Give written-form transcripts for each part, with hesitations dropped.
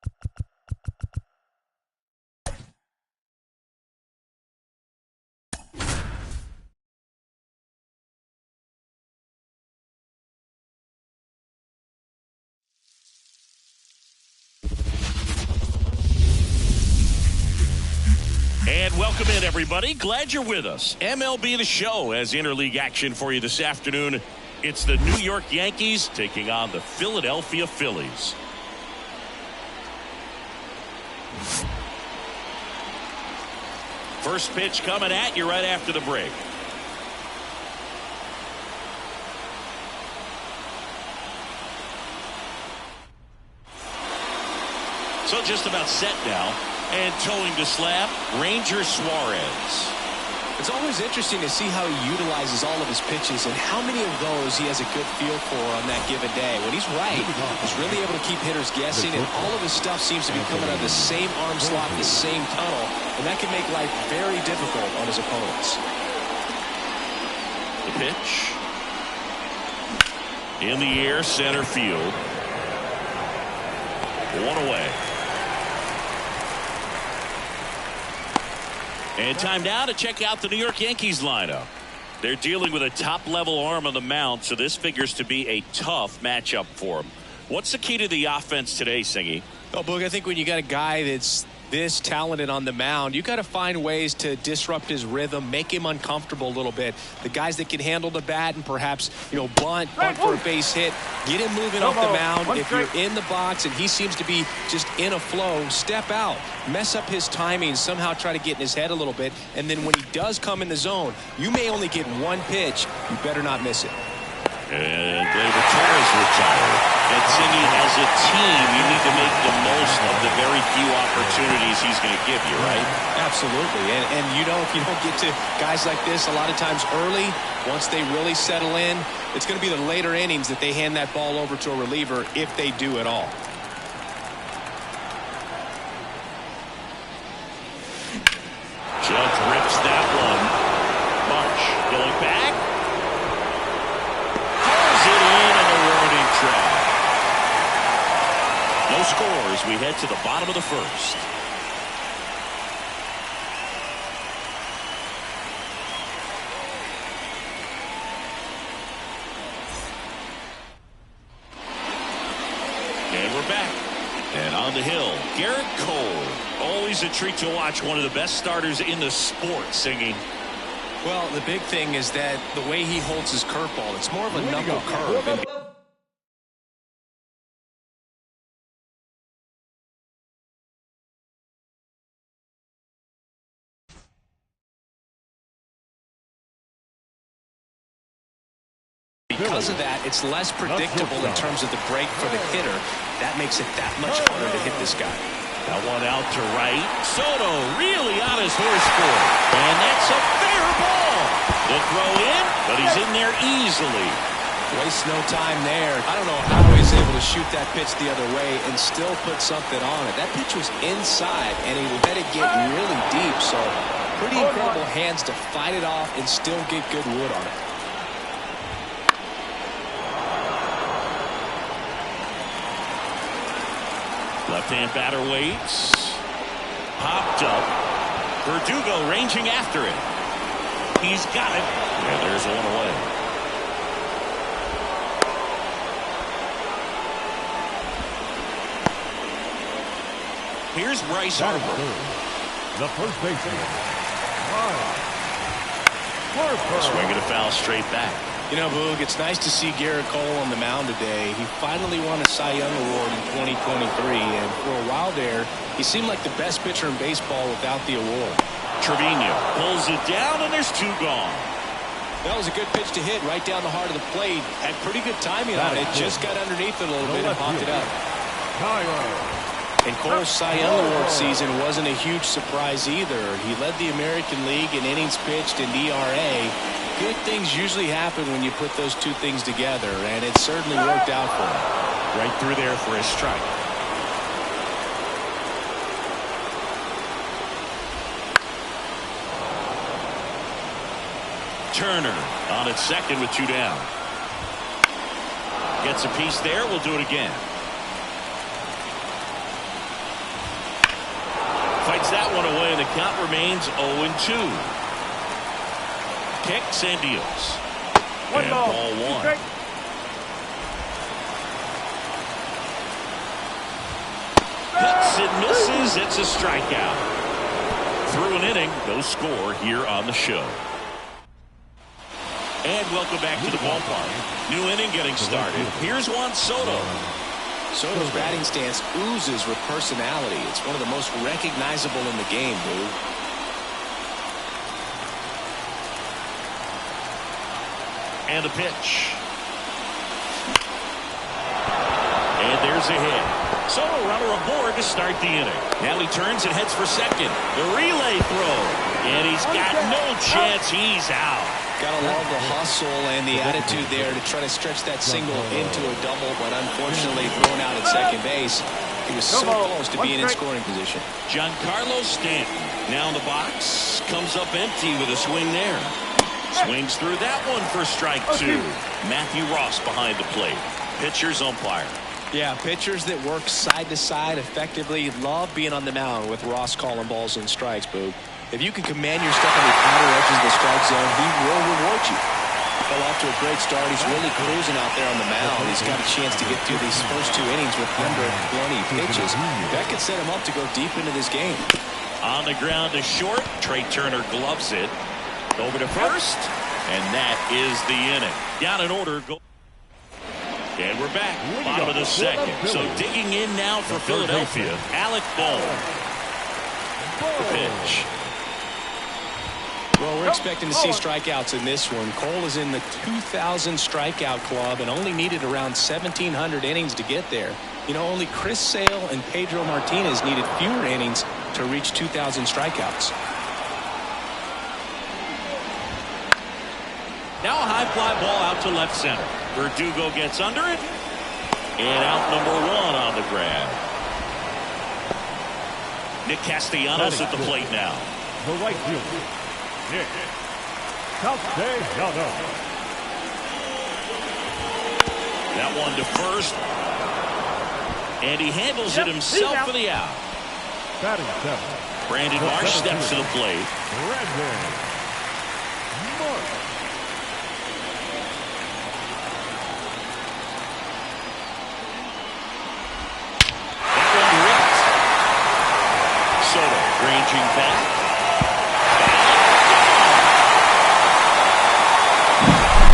And welcome in, everybody. Glad you're with us. MLB The Show has interleague action for you this afternoon. It's the New York Yankees taking on the Philadelphia Phillies. First pitch coming at you right after the break. So just about set now. And towing the slab, Ranger Suarez. It's always interesting to see how he utilizes all of his pitches and how many of those he has a good feel for on that given day. When he's right, he's really able to keep hitters guessing, and all of his stuff seems to be coming out of the same arm slot, the same tunnel, and that can make life very difficult on his opponents. The pitch. In the air, center field. One away. And time now to check out the New York Yankees lineup. They're dealing with a top-level arm on the mound, so this figures to be a tough matchup for them. What's the key to the offense today, Singy? Well, Boog, I think when you got a guy that's this talented on the mound, you got to find ways to disrupt his rhythm, make him uncomfortable a little bit. The guys that can handle the bat and perhaps, bunt for a base hit, get him moving up the mound. If you're in the box and he seems to be just in a flow, step out, mess up his timing, somehow try to get in his head a little bit, and then when he does come in the zone, you may only get one pitch. You better not miss it. And David Torres retired. And Singy, as a team, you need to make the most of the very few opportunities he's going to give you, right? Absolutely. And if you don't get to guys like this a lot of times early, once they really settle in, it's going to be the later innings that they hand that ball over to a reliever if they do at all. Judge rips that one. Marsh going back. Throws it in the warning track. No score as we head to the bottom of the first. And we're back. And on the hill, Garrett Cole. Always a treat to watch one of the best starters in the sport, Singing. Well, the big thing is that the way he holds his curveball, it's more of a knuckle curve. Because of that, it's less predictable in terms of the break for the hitter. That makes it that much harder to hit this guy. That one out to right. Soto really on his horse for it. And that's a fair ball. The throw in, but he's in there easily. Wastes no time there. I don't know how he's able to shoot that pitch the other way and still put something on it. That pitch was inside, and he let it get really deep. So pretty incredible hands to fight it off and still get good wood on it. Left-hand batter waits. Popped up. Verdugo ranging after it. He's got it. And there's one away. Here's Bryce Harper. The first baseman. Swing and a foul straight back. Boog, it's nice to see Garrett Cole on the mound today. He finally won a Cy Young Award in 2023, and for a while there, he seemed like the best pitcher in baseball without the award. Trevino pulls it down, and there's two gone. That was a good pitch to hit right down the heart of the plate. Had pretty good timing on it. Just got underneath it a little bit and popped it up. And Cole's Cy Young Award season wasn't a huge surprise either. He led the American League in innings pitched and ERA. Good things usually happen when you put those two things together, and it certainly worked out for him. Right through there for his strike. Turner on at second with two down. Gets a piece there. We'll do it again. gets that one away, and the count remains 0-2. Kicks and deals. And ball one. Cuts and misses. It's a strikeout. Through an inning, no score here on the show. And welcome back to the ballpark. New inning getting started. Here's Juan Soto. Soto's batting stance oozes with personality. It's one of the most recognizable in the game, dude. And a pitch. And there's a hit. Soto runner aboard to start the inning. Now he turns and heads for second. The relay throw. And he's got no chance. He's out. Gotta love the hustle and the attitude there to try to stretch that single into a double, but unfortunately thrown out at second base. He was so close to being in scoring position. Giancarlo Stanton now in the box. Comes up empty with a swing there. Swings through that one for strike two. Matthew Ross behind the plate. Pitcher's umpire. Yeah, pitchers that work side to side effectively love being on the mound with Ross calling balls and strikes, Boog. If you can command your stuff on the outer edges of the strike zone, he will reward you. Fell off to a great start. He's really cruising out there on the mound. He's got a chance to get through these first two innings with under 20 pitches. That could set him up to go deep into this game. On the ground to short. Trey Turner gloves it. Over to first. And that is the inning. Down in order. Go. And we're back. Bottom of the second. So digging in now for Philadelphia. Alec Bohm. The pitch. Well, we're expecting to see strikeouts in this one. Cole is in the 2,000 strikeout club and only needed around 1,700 innings to get there. You know, only Chris Sale and Pedro Martinez needed fewer innings to reach 2,000 strikeouts. Now a high fly ball out to left center. Verdugo gets under it. And out number one on the grab. Nick Castellanos at the plate now. The right fielder, Nick Castellanos. That one to first. And he handles it himself for the out. Batting seventh. Brandon Marsh steps to the plate. Brandon Marsh. Ranging back.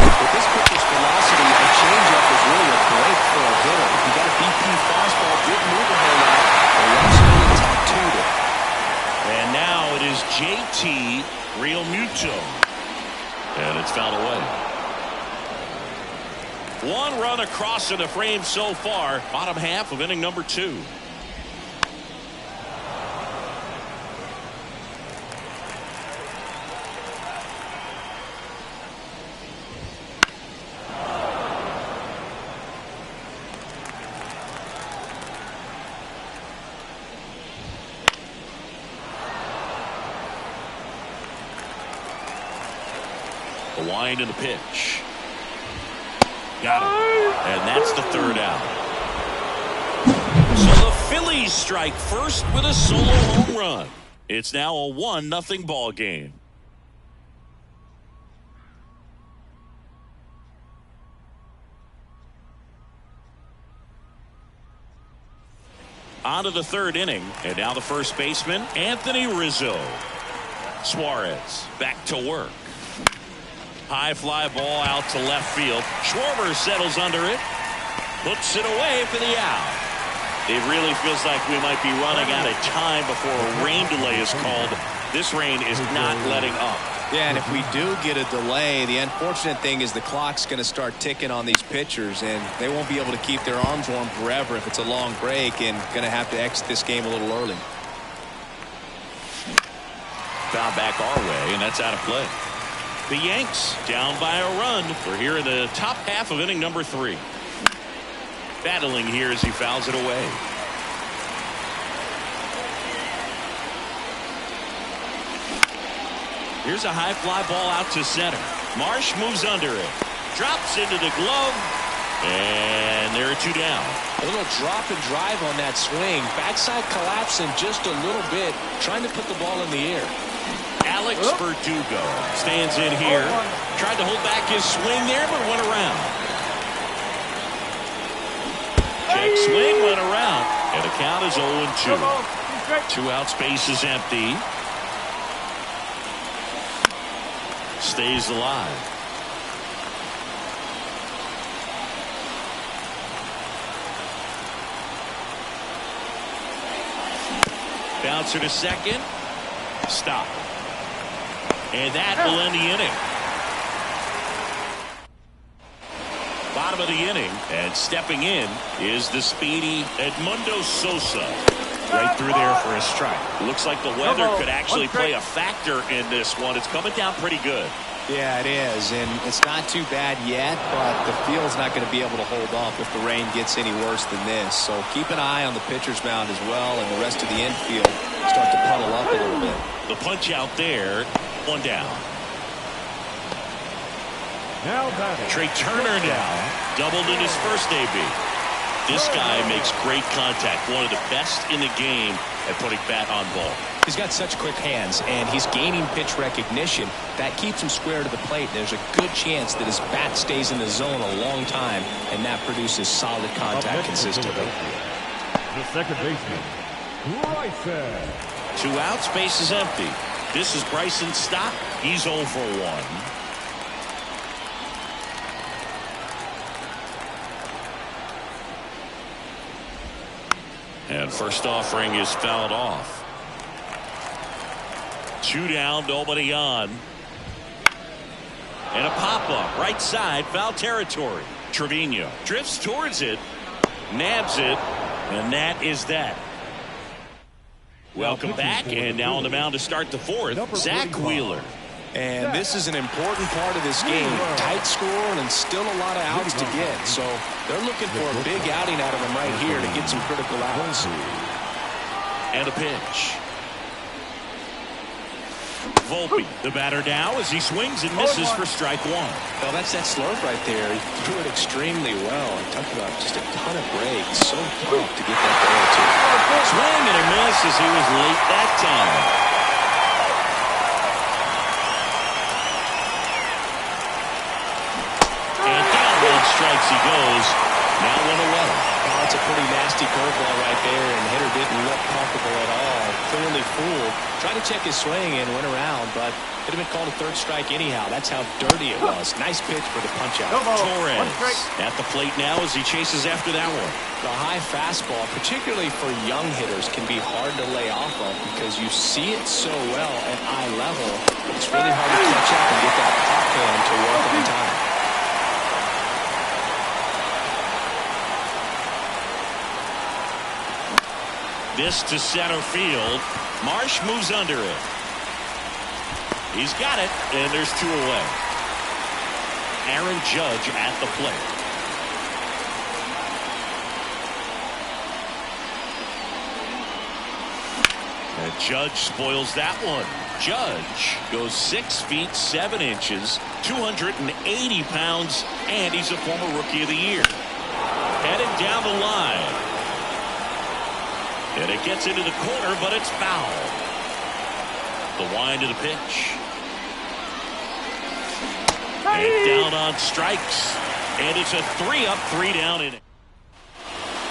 With this pitcher's velocity, a changeup is really a break for a hitter. If you got a BP fastball, didn't move a whole lot. The rush really tattooed it. And now it is JT Realmuto. And it's fouled away. One run across in the frame so far. Bottom half of inning number two. The wind and the pitch. Got him. And that's the third out. So the Phillies strike first with a solo home run. It's now a 1-0 ball game. On to the third inning. And now the first baseman, Anthony Rizzo. Suarez back to work. High fly ball out to left field. Schwarber settles under it. Puts it away for the out. It really feels like we might be running out of time before a rain delay is called. This rain is not letting up. Yeah, and if we do get a delay, the unfortunate thing is the clock's going to start ticking on these pitchers, and they won't be able to keep their arms warm forever if it's a long break, and going to have to exit this game a little early. Foul back our way, and that's out of play. The Yanks down by a run. We're here in the top half of inning number 3. Battling here as he fouls it away. Here's a high fly ball out to center. Marsh moves under it. Drops into the glove. And there are 2 down. A little drop and drive on that swing. Backside collapsing just a little bit, trying to put the ball in the air. Alex Verdugo stands in here. Tried to hold back his swing there, but went around. Check swing, went around. And the count is 0-2. 2 outs, base is empty. Stays alive. Bouncer to second. Stop. And that will end the inning. Bottom of the inning, and stepping in is the speedy Edmundo Sosa. Right through there for a strike. Looks like the weather could actually play a factor in this one. It's coming down pretty good. Yeah, it is, and it's not too bad yet, but the field's not going to be able to hold up if the rain gets any worse than this. So keep an eye on the pitcher's mound as well, and the rest of the infield start to puddle up a little bit. The punch out there, 1 down. Now batting. Trey Turner now doubled in his first AB. This guy makes great contact. One of the best in the game at putting bat on ball. He's got such quick hands, and he's gaining pitch recognition. That keeps him square to the plate. There's a good chance that his bat stays in the zone a long time, and that produces solid contact consistently. The second baseman, Bryson. 2 outs, base is empty. This is Bryson Stott. He's 0 for 1. And first offering is fouled off. 2 down, nobody on. And a pop-up, right side, foul territory. Trevino drifts towards it, nabs it, and that is that. Welcome back, and now on the mound to start the 4th, Zach Wheeler. And this is an important part of this game. Tight score and still a lot of outs to get. So they're looking for a big outing out of him right here to get some critical outs. And a pitch. Volpe, the batter now as he swings and misses for strike 1. Well, that's that slurve right there. He threw it extremely well. Talk about just a ton of breaks. So tough to get that ball to. Swing and a miss as he was late that time. Strikes he goes. Now 1 away. Oh, that's a pretty nasty curveball right there, and the hitter didn't look comfortable at all. Clearly fooled. Tried to check his swing and went around, but it had been called a 3rd strike anyhow. That's how dirty it was. Nice pitch for the punch out. Torres at the plate now as he chases after that one. The high fastball, particularly for young hitters, can be hard to lay off of because you see it so well at eye level. It's really hard to catch up and get that pop hand to work on time. This to center field. Marsh moves under it. He's got it, and there's 2 away. Aaron Judge at the plate. And Judge spoils that one. Judge goes 6 feet 7 inches, 280 pounds, and he's a former Rookie of the Year. Heading down the line. And it gets into the corner, but it's foul. The wind of the pitch. And down on strikes. And it's a 3-up, 3-down inning.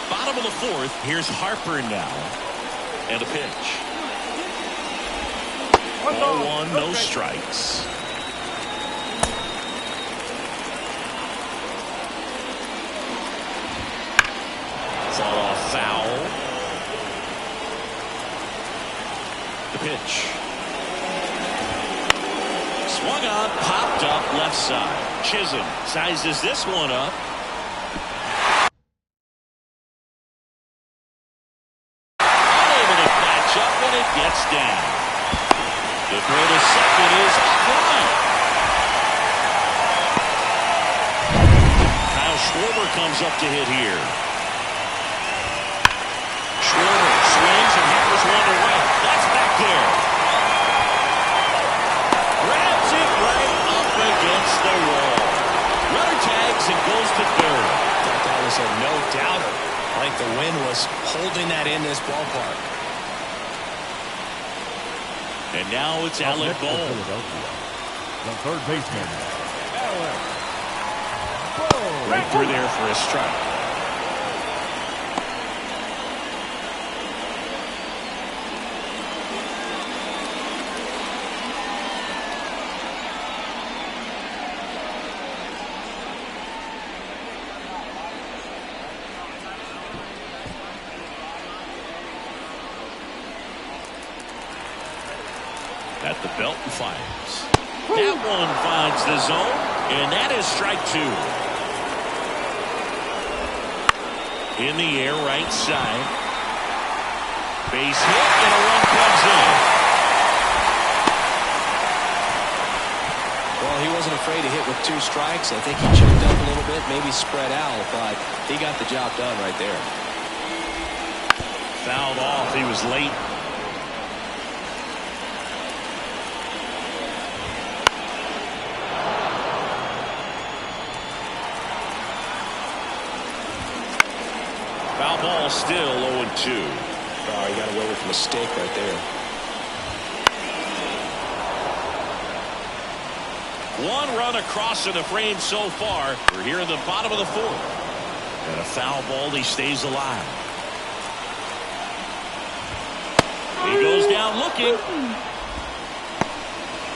Bottom of the 4th, here's Harper now. And a pitch. 0-1, no strikes. Fought off foul. The pitch. Swung on, popped up left side. Chisholm sizes this one up. Unable to catch up when it gets down. The throw to second is offline. Kyle Schwarber comes up to hit here. Schwarber swings and hammers one to right. That's back there. Grabs it right up against the wall. Runner tags and goes to 3rd. was a no-doubter. I think the wind was holding that in this ballpark. And now it's Alec Bohm. The third baseman, Alec Bohm. Right through there for a strike. At the belt and fires. That one finds the zone, and that is strike two. In the air, right side. Base hit, and a run comes in. Well, he wasn't afraid to hit with 2 strikes. I think he checked up a little bit, maybe spread out, but he got the job done right there. Fouled off. He was late. Foul ball, still 0-2. Oh, he got away with a mistake right there. One run across in the frame so far. We're here in the bottom of the 4th. And a foul ball, he stays alive. He goes down looking.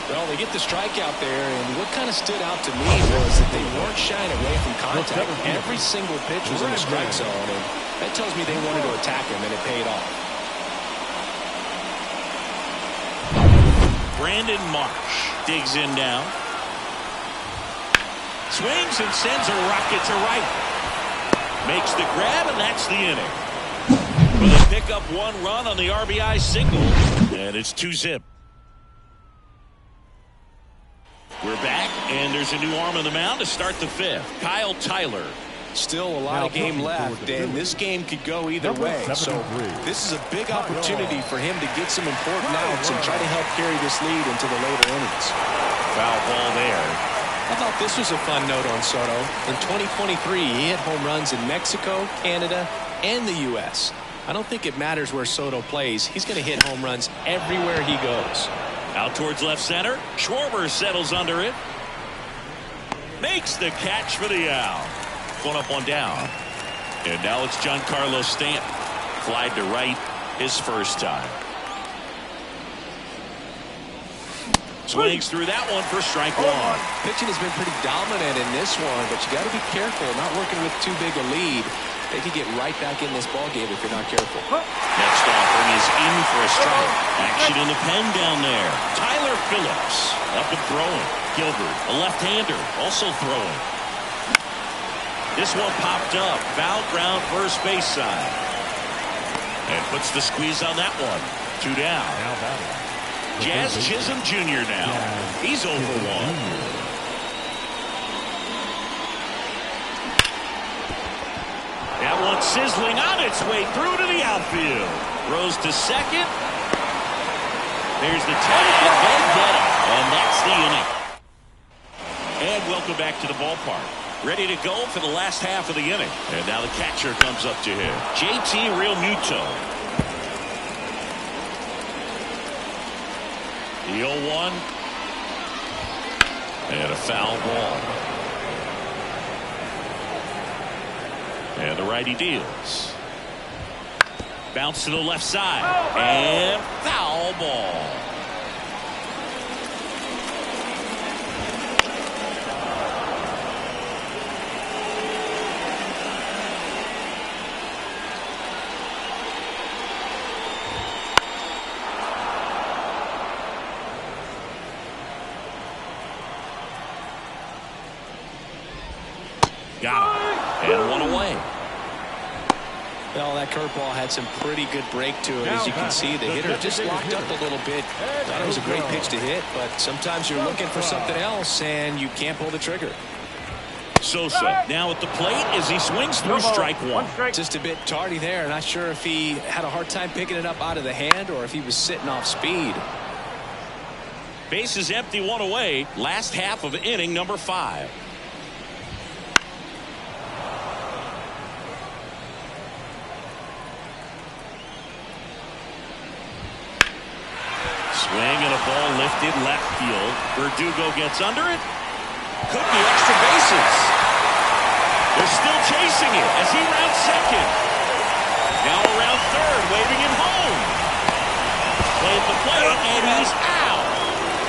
Well, they get the strikeout there, and what kind of stood out to me was that they weren't shying away from contact. Every single pitch was in the strike zone, and that tells me they wanted to attack him, and it paid off. Brandon Marsh digs in now. Swings and sends a rocket to right. Makes the grab, and that's the inning. Well, they pick up 1 run on the RBI single, and it's 2-zip. We're back, and there's a new arm on the mound to start the 5th. Kyle Tyler. Still a lot of game left, and this game could go either way. So this is a big opportunity for him to get some important outs and try to help carry this lead into the later innings. Foul ball there. I thought this was a fun note on Soto. In 2023, he hit home runs in Mexico, Canada, and the U.S. I don't think it matters where Soto plays. He's going to hit home runs everywhere he goes. Out towards left center. Schwarber settles under it. Makes the catch for the out. One up, one down. And now it's Giancarlo Stanton. Flied to right his first time. Swings through that one for strike 1. Pitching has been pretty dominant in this one, but you got to be careful not working with too big a lead. They could get right back in this ballgame if you're not careful. Next offering is in for a strike. Action in the pen down there. Tyler Phillips up and throwing. Gilbert, a left-hander, also throwing. This one popped up. Foul ground first base side. And puts the squeeze on that one. 2 down. Jazz Chisholm Jr. now. He's over 1. That one sizzling on its way through to the outfield. Throws to second. There's the tag, and they get him. And that's the inning. And welcome back to the ballpark. Ready to go for the last half of the inning. And now the catcher comes up to him. JT Realmuto. The 0-1. And a foul ball. And the righty deals. Bounce to the left side. And foul ball. Got him. And one away. Well, that curveball had some pretty good break to it. As you can see, the hitter just locked up a little bit. Thought it was a great pitch to hit, but sometimes you're looking for something else, and you can't pull the trigger. Sosa now at the plate as he swings through strike 1. Just a bit tardy there. Not sure if he had a hard time picking it up out of the hand or if he was sitting off speed. Base is empty, 1 away. Last half of inning number 5. lifted left field. Verdugo gets under it. Could be extra bases. They're still chasing it as he rounds second. Now around third, waving him home. Played the plate, and he's out.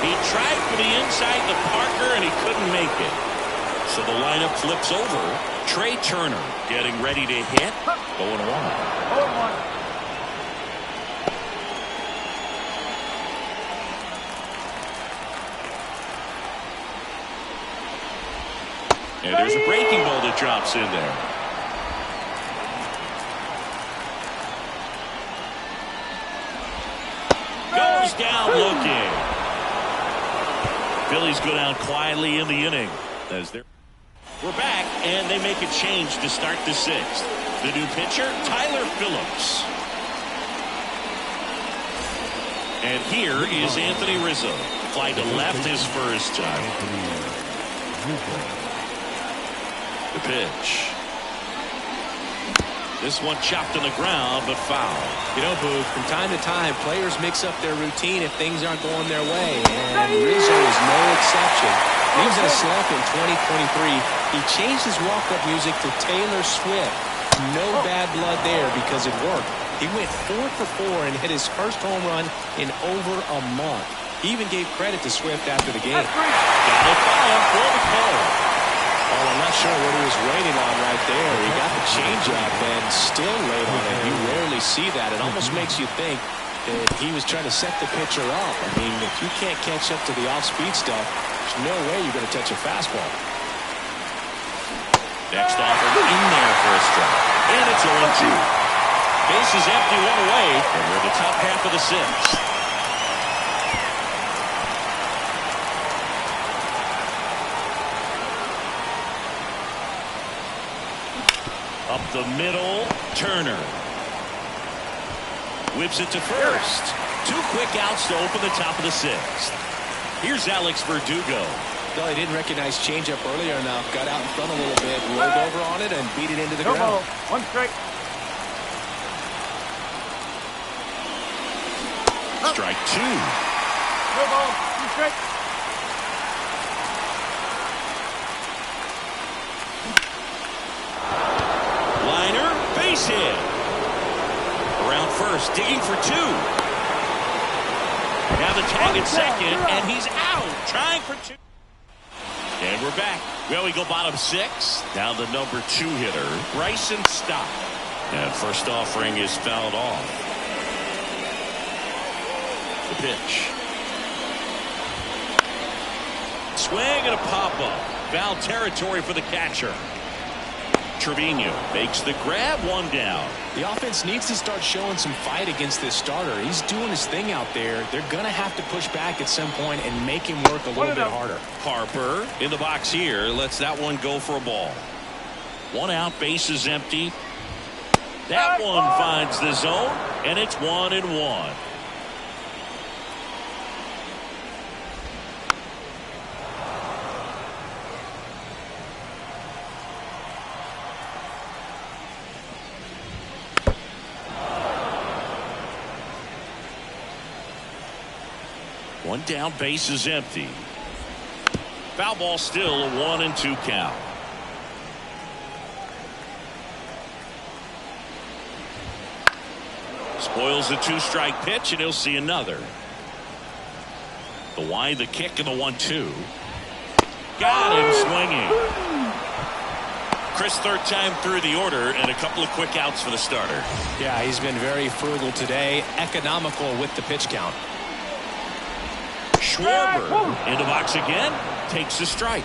He tried for the inside to Parker, and he couldn't make it. So the lineup flips over. Trey Turner getting ready to hit. 0-1. 0-1. And there's a breaking ball that drops in there. Goes down looking. Phillies go down quietly in the inning. We're back, and they make a change to start the sixth. The new pitcher, Tyler Phillips. And here is Anthony Rizzo. Fly to left his first time. The pitch. This one chopped on the ground, but foul. You know, Booth, from time to time, players mix up their routine if things aren't going their way. And Rizzo is no exception. He was in a slump in 2023. He changed his walk-up music to Taylor Swift. No bad blood there because it worked. He went 4 for 4 and hit his first home run in over a month. He even gave credit to Swift after the game. Got it by him for the call. Oh, I'm not sure what he was waiting on right there. He got the changeup and still laid on it. You rarely see that. It almost makes you think that he was trying to set the pitcher up. I mean, if you can't catch up to the off-speed stuff, there's no way you're going to touch a fastball. Next offer in there for a strike. And it's 0-2. Base is empty, one away, and we're the top half of the sixth. Up the middle, Turner. Whips it to first. 2 quick outs to open the top of the sixth. Here's Alex Verdugo. No, he didn't recognize changeup earlier enough. Got out in front a little bit, rolled over on it, and beat it into the ground. 1 strike. Strike 2. No ball. 2 strike. Liner, base hit. Around first, digging for 2. Now the tag at second, and he's out, trying for 2. And we're back. Well, we go bottom 6. Now the number 2 hitter, Bryson Stott. And first offering is fouled off. The pitch. Swing and a pop-up. Foul territory for the catcher. Trevino makes the grab, 1 down. The offense needs to start showing some fight against this starter. He's doing his thing out there. They're going to have to push back at some point and make him work a little bit harder. Harper in the box here lets that one go for a ball. 1 out, base is empty. That one finds the zone, and it's 1-1. One down, base is empty. Foul ball still, a 1-2 count. Spoils the 2-strike pitch, and he'll see another. The wind, the kick, and the 1-2. Got him swinging. Chris, third time through the order, and a couple of quick outs for the starter. Yeah, he's been very frugal today, economical with the pitch count. Schwarber in the box again, takes the strike.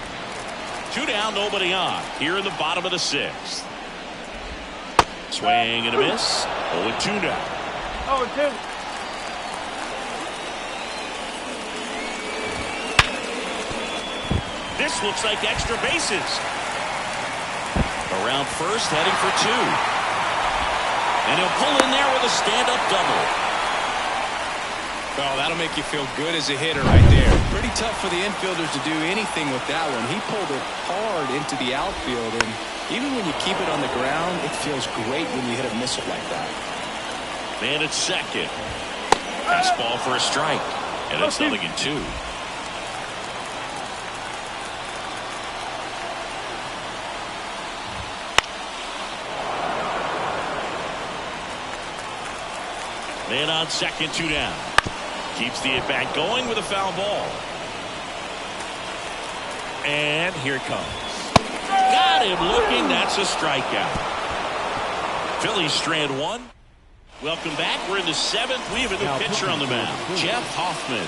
2 down, nobody on. Here in the bottom of the 6th. Swing and a miss. 0-2 now. 0-2. This looks like extra bases. Around first, heading for 2. And he'll pull in there with a stand-up double. Well, that'll make you feel good as a hitter right there. Pretty tough for the infielders to do anything with that one. He pulled it hard into the outfield, and even when you keep it on the ground, it feels great when you hit a missile like that. Man at second. Fastball for a strike. And it's 0-2. Man on second, 2 down. Keeps the at-bat going with a foul ball. And here it comes. Got him looking. That's a strikeout. Phillies strand 1. Welcome back. We're in the 7th. We have a new pitcher on the mound, Jeff Hoffman.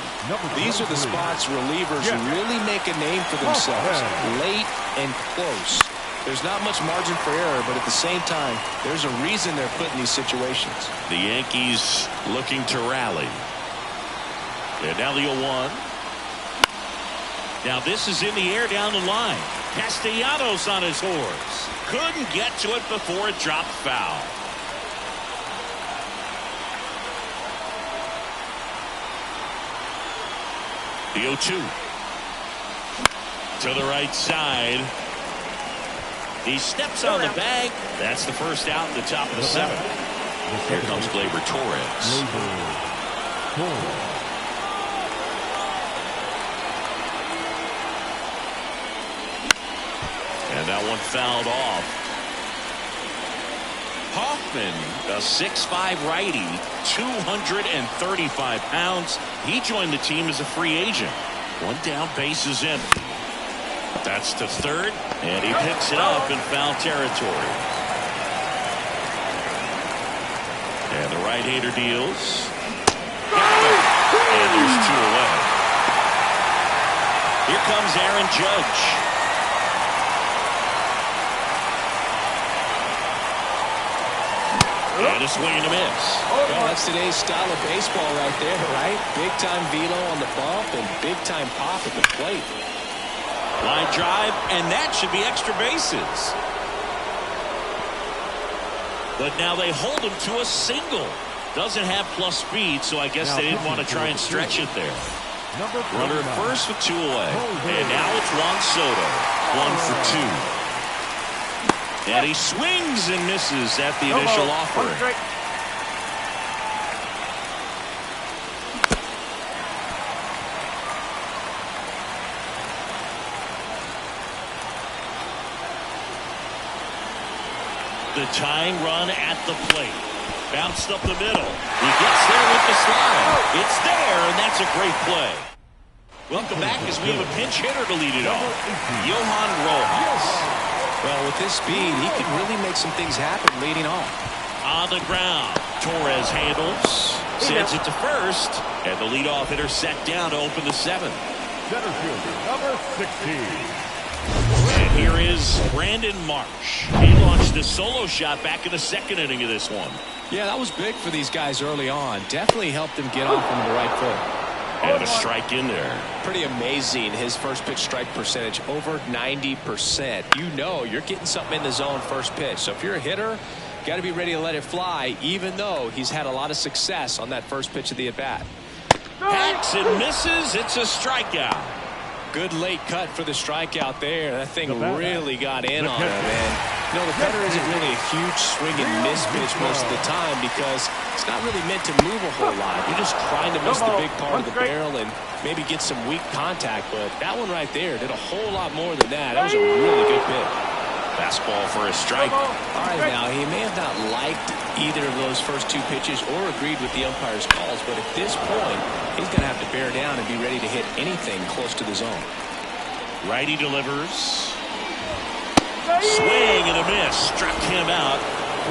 These are the spots relievers really make a name for themselves. Late and close. There's not much margin for error, but at the same time, there's a reason they're put in these situations. The Yankees looking to rally. And now the 0-1. Now this is in the air down the line. Castellanos on his horse. Couldn't get to it before it dropped foul. The 0-2. To the right side. He steps on the bag. That's the first out in the top of the 7th. Here comes Gleyber Torres. And that one fouled off. Hoffman, a 6'5" righty, 235 pounds. He joined the team as a free agent. 1 down, bases empty. That's to third, and he picks it up in foul territory. And the right-hander deals. And there's 2 away. Here comes Aaron Judge. And a swing and a miss. Well, that's today's style of baseball right there, right? Big-time velo on the bump and big-time pop at the plate. Line drive, and that should be extra bases. But now they hold him to a single. Doesn't have plus speed, so I guess they didn't want to try and stretch it there. Runner at first with 2 away. And now it's Juan Soto. 1 for 2. And he swings and misses at the initial offering. The tying run at the plate. Bounced up the middle. He gets there with the slide. It's there, and that's a great play. Welcome back as we have a pinch hitter to lead it off. Johan Rojas. Well, with his speed, he could really make some things happen leading off. On the ground, Torres handles, sends it to first, and the leadoff hitter set down to open the 7th. Center fielder, number 16. And here is Brandon Marsh. He launched a solo shot back in the 2nd inning of this one. Yeah, that was big for these guys early on. Definitely helped them get off on the right foot. And a strike in there. Pretty amazing, his first pitch strike percentage, over 90%. You know you're getting something in the zone first pitch. So if you're a hitter, got to be ready to let it fly, even though he's had a lot of success on that first pitch of the at-bat. Hacks and misses. It's a strikeout. Good late cut for the strikeout there. That thing really got in on him, man. You know, the cutter isn't really a huge swing and miss pitch most of the time because it's not really meant to move a whole lot. You're just trying to miss the big part of the barrel and maybe get some weak contact. But that one right there did a whole lot more than that. That was a really good pitch. Fastball for a strike. All right, now, he may have not liked either of those first 2 pitches or agreed with the umpire's calls, but at this point, he's going to have to bear down and be ready to hit anything close to the zone. Righty delivers. Swing and a miss. Struck him out.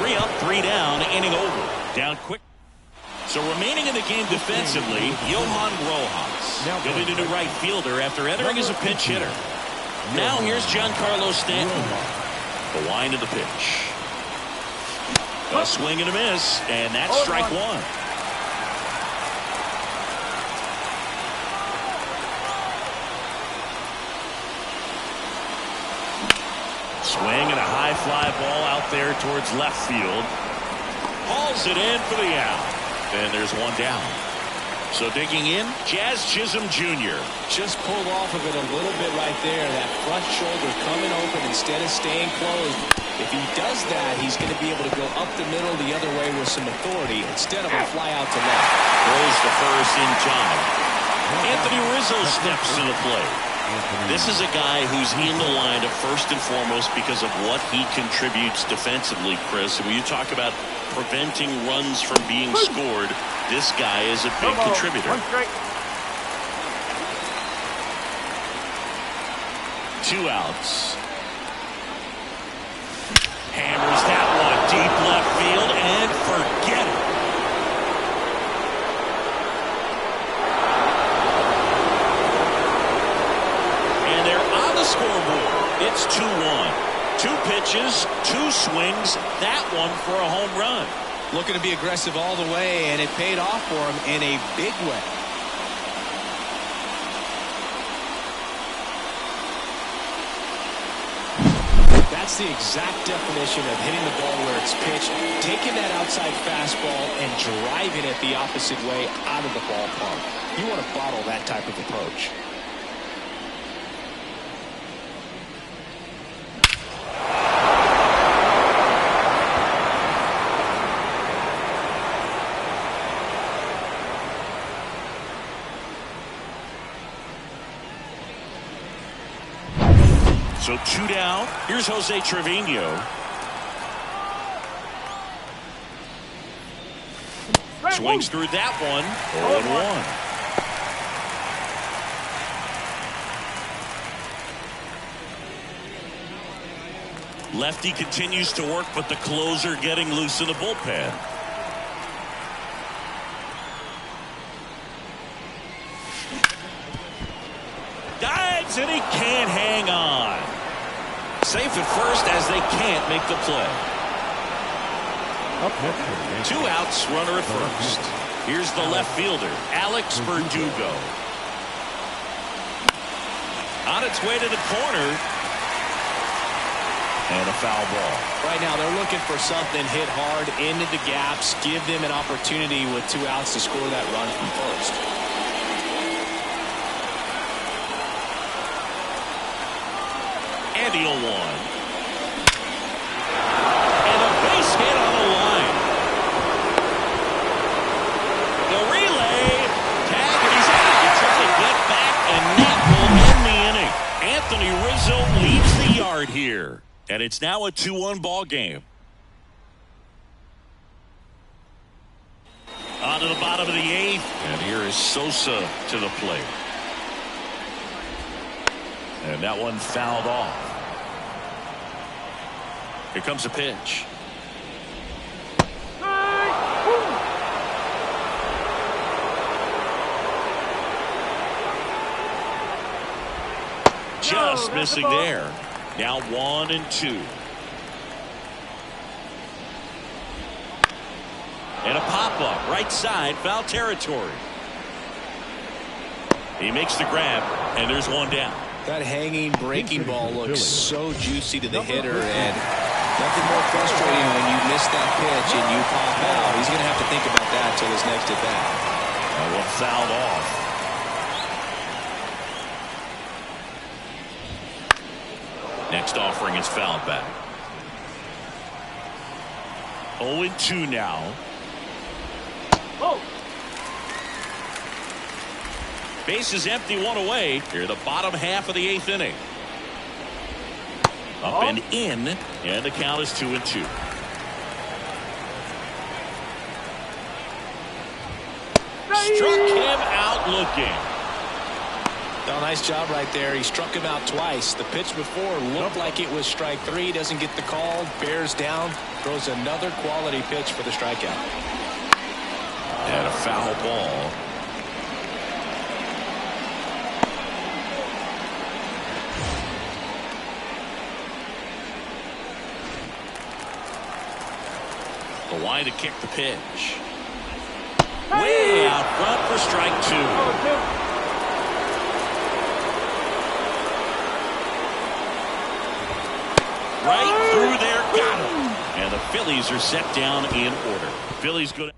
3 up, 3 down. Inning over. Down quick. So remaining in the game defensively, Johan Rojas. He'll be the new right fielder after entering as a pinch hitter. Now here's Giancarlo Stanton. The wind of the pitch. A swing and a miss, and that's strike 1. Swing and a high fly ball out there towards left field. Hauls it in for the out. And there's 1 down. So digging in, Jazz Chisholm Jr. Just pulled off of it a little bit right there. That front shoulder coming open instead of staying closed. If he does that, he's going to be able to go up the middle the other way with some authority instead of a fly out to left. Throws to first in time. Anthony Rizzo steps to the plate. This is a guy who's in the lineup first and foremost because of what he contributes defensively, Chris. And when you talk about preventing runs from being scored, this guy is a big contributor. 2 outs. Hammers that one deep left field and forget it. And they're on the scoreboard. It's 2-1. 2 pitches, 2 swings, that one for a home run. Looking to be aggressive all the way, and it paid off for him in a big way. That's the exact definition of hitting the ball where it's pitched, taking that outside fastball and driving it the opposite way out of the ballpark. You want to bottle that type of approach. So 2 down. Here's Jose Trevino. Swings through that one. 0-1. Lefty continues to work, but the closer getting loose in the bullpen. Dives, and he can't hang on. Safe at first as they can't make the play. 2 outs, runner at first. Here's the left fielder, Alex Verdugo. On its way to the corner. And a foul ball. Right now they're looking for something hit hard into the gaps. Give them an opportunity with 2 outs to score that run from first. And the 0-1. And a base hit on the line. The relay. Tag, and he's able to try to get back, and that will end the inning. Anthony Rizzo leaves the yard here. And it's now a 2-1 ball game. On to the bottom of the 8th. And here is Sosa to the plate. And that one fouled off. Here comes a pitch. Just missing there. Now 1-2. And a pop-up right side, foul territory. He makes the grab, and there's 1 down. That hanging breaking ball looks so juicy to the hitter, and nothing more frustrating when you miss that pitch and you pop out. He's going to have to think about that till his next at bat. That one fouled off. Next offering is fouled back. 0-2 now. Base is empty, 1 away. Here, the bottom half of the 8th inning. Up and in, and the count is 2-2. Struck him out looking. Oh, nice job right there. He struck him out twice. The pitch before looked like it was strike 3. Doesn't get the call. Bears down. Throws another quality pitch for the strikeout. And a foul ball. The line to kick the pitch. Way out front for strike 2. Right through there, got him. And the Phillies are set down in order. Phillies go.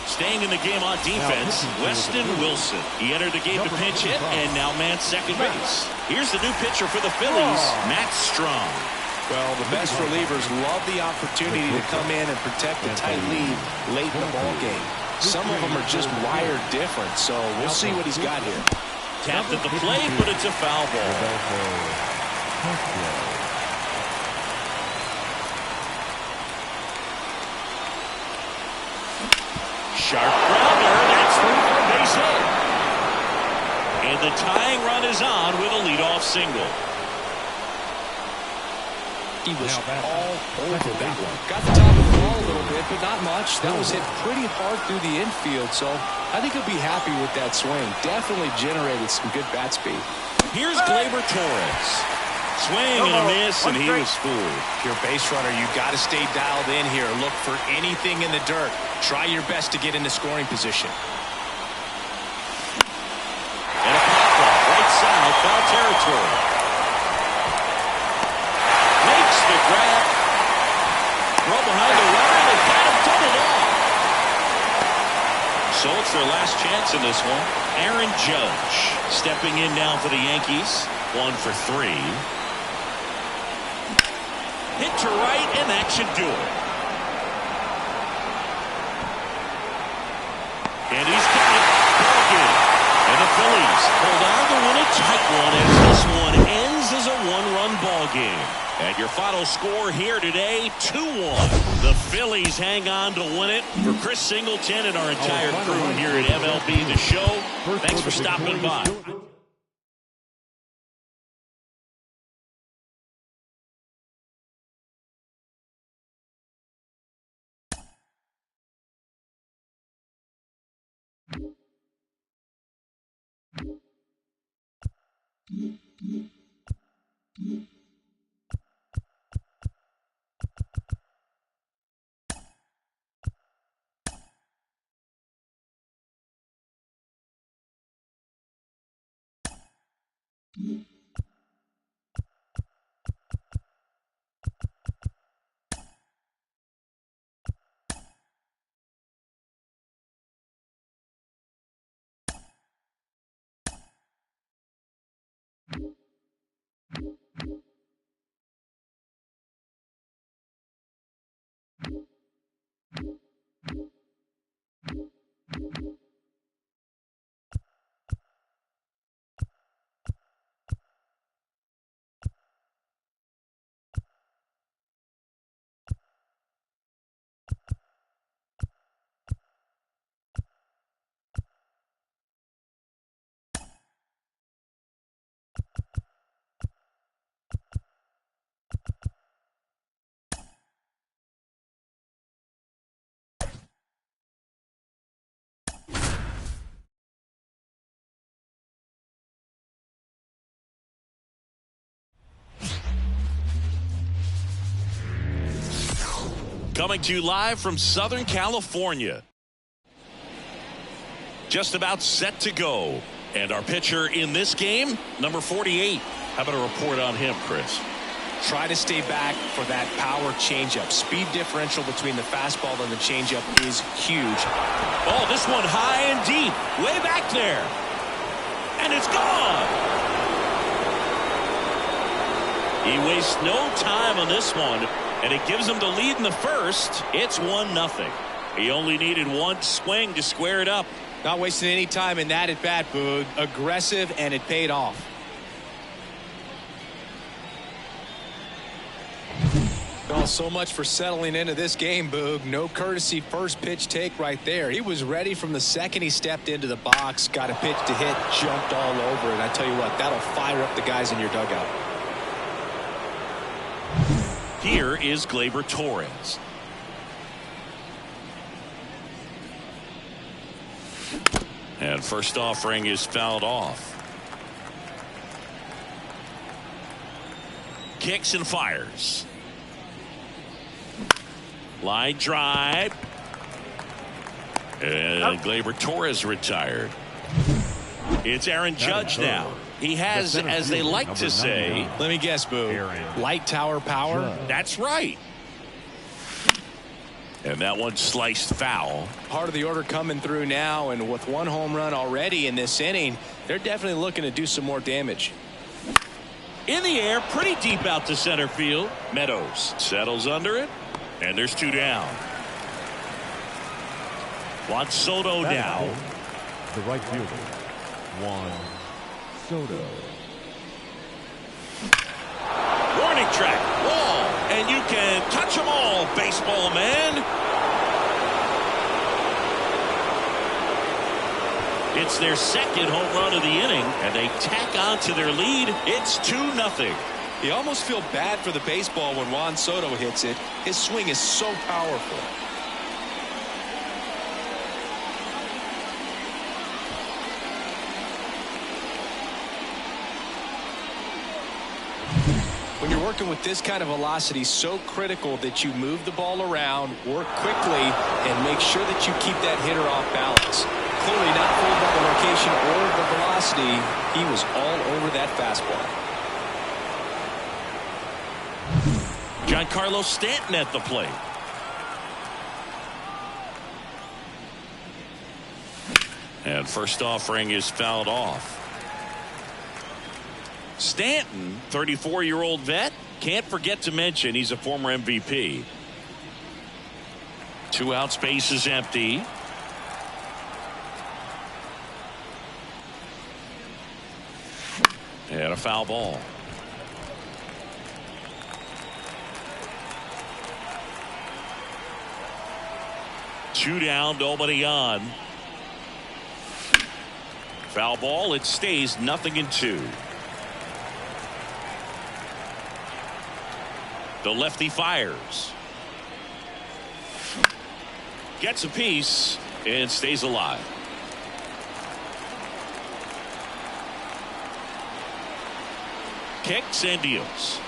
Staying in the game on defense, Weston Wilson. He entered the game to pinch hit and now man second base. Here's the new pitcher for the Phillies, Matt Strong. Well, the best relievers love the opportunity to come in and protect a tight lead late in the ball game. Some of them are just wired different, so we'll see what he's got here. Tapped at the plate, but it's a foul ball. Sharp grounder. That's through for a base hit. And the tying run is on with a leadoff single. He was all over that one. Got the top of the ball a little bit, but not much. That was hit pretty hard through the infield, so I think he'll be happy with that swing. Definitely generated some good bat speed. Here's Gleyber Torres. Swing and a miss, and he was fooled. If you're a base runner, you got to stay dialed in here. Look for anything in the dirt. Try your best to get into scoring position. And a pop-up right side, foul territory. Makes the grab. Throw behind the runner. They got him doubled off. So it's their last chance in this one. Aaron Judge stepping in now for the Yankees. 1 for 3. Hit to right, and that should do it. And he's got it. Ball game. And the Phillies hold on to win a tight one as this one ends as a one-run ball game. And your final score here today, 2-1. The Phillies hang on to win it. For Chris Singleton and our entire crew here at MLB The Show, thanks for stopping by. Coming to you live from Southern California. Just about set to go. And our pitcher in this game, number 48. How about a report on him, Chris? Try to stay back for that power changeup. Speed differential between the fastball and the changeup is huge. Oh, this one high and deep. Way back there. And it's gone. He wastes no time on this one. And it gives him the lead in the first. It's 1-0. He only needed one swing to square it up. Not wasting any time in that at bat, Boog. Aggressive, and it paid off. Well, so much for settling into this game, Boog. No courtesy first pitch take right there. He was ready from the second he stepped into the box, got a pitch to hit, jumped all over it. I tell you what, that'll fire up the guys in your dugout. Here is Gleyber Torres. And first offering is fouled off. Kicks and fires. Line drive. And Gleyber Torres retired. It's Aaron Judge now. He has, as they like to say, let me guess, Boo, light tower power? That's right. And that one sliced foul. Part of the order coming through now, and with one home run already in this inning, they're definitely looking to do some more damage. In the air, pretty deep out to center field. Meadows settles under it, and there's 2 down. Juan Soto now. The right fielder, Juan Soto. Warning track, wall, and you can touch them all, baseball man. It's their second home run of the inning, and they tack on to their lead. It's 2-0. You almost feel bad for the baseball when Juan Soto hits it. His swing is so powerful. When you're working with this kind of velocity, so critical that you move the ball around, work quickly, and make sure that you keep that hitter off balance. Clearly not fooled by the location or the velocity. He was all over that fastball. Giancarlo Stanton at the plate. And first offering is fouled off. Stanton, 34-year-old vet, can't forget to mention he's a former MVP. 2 outs, base is empty. And a foul ball. Two down, nobody on. Foul ball, it stays 0-2. The lefty fires. Gets a piece and stays alive. Kicks and deals.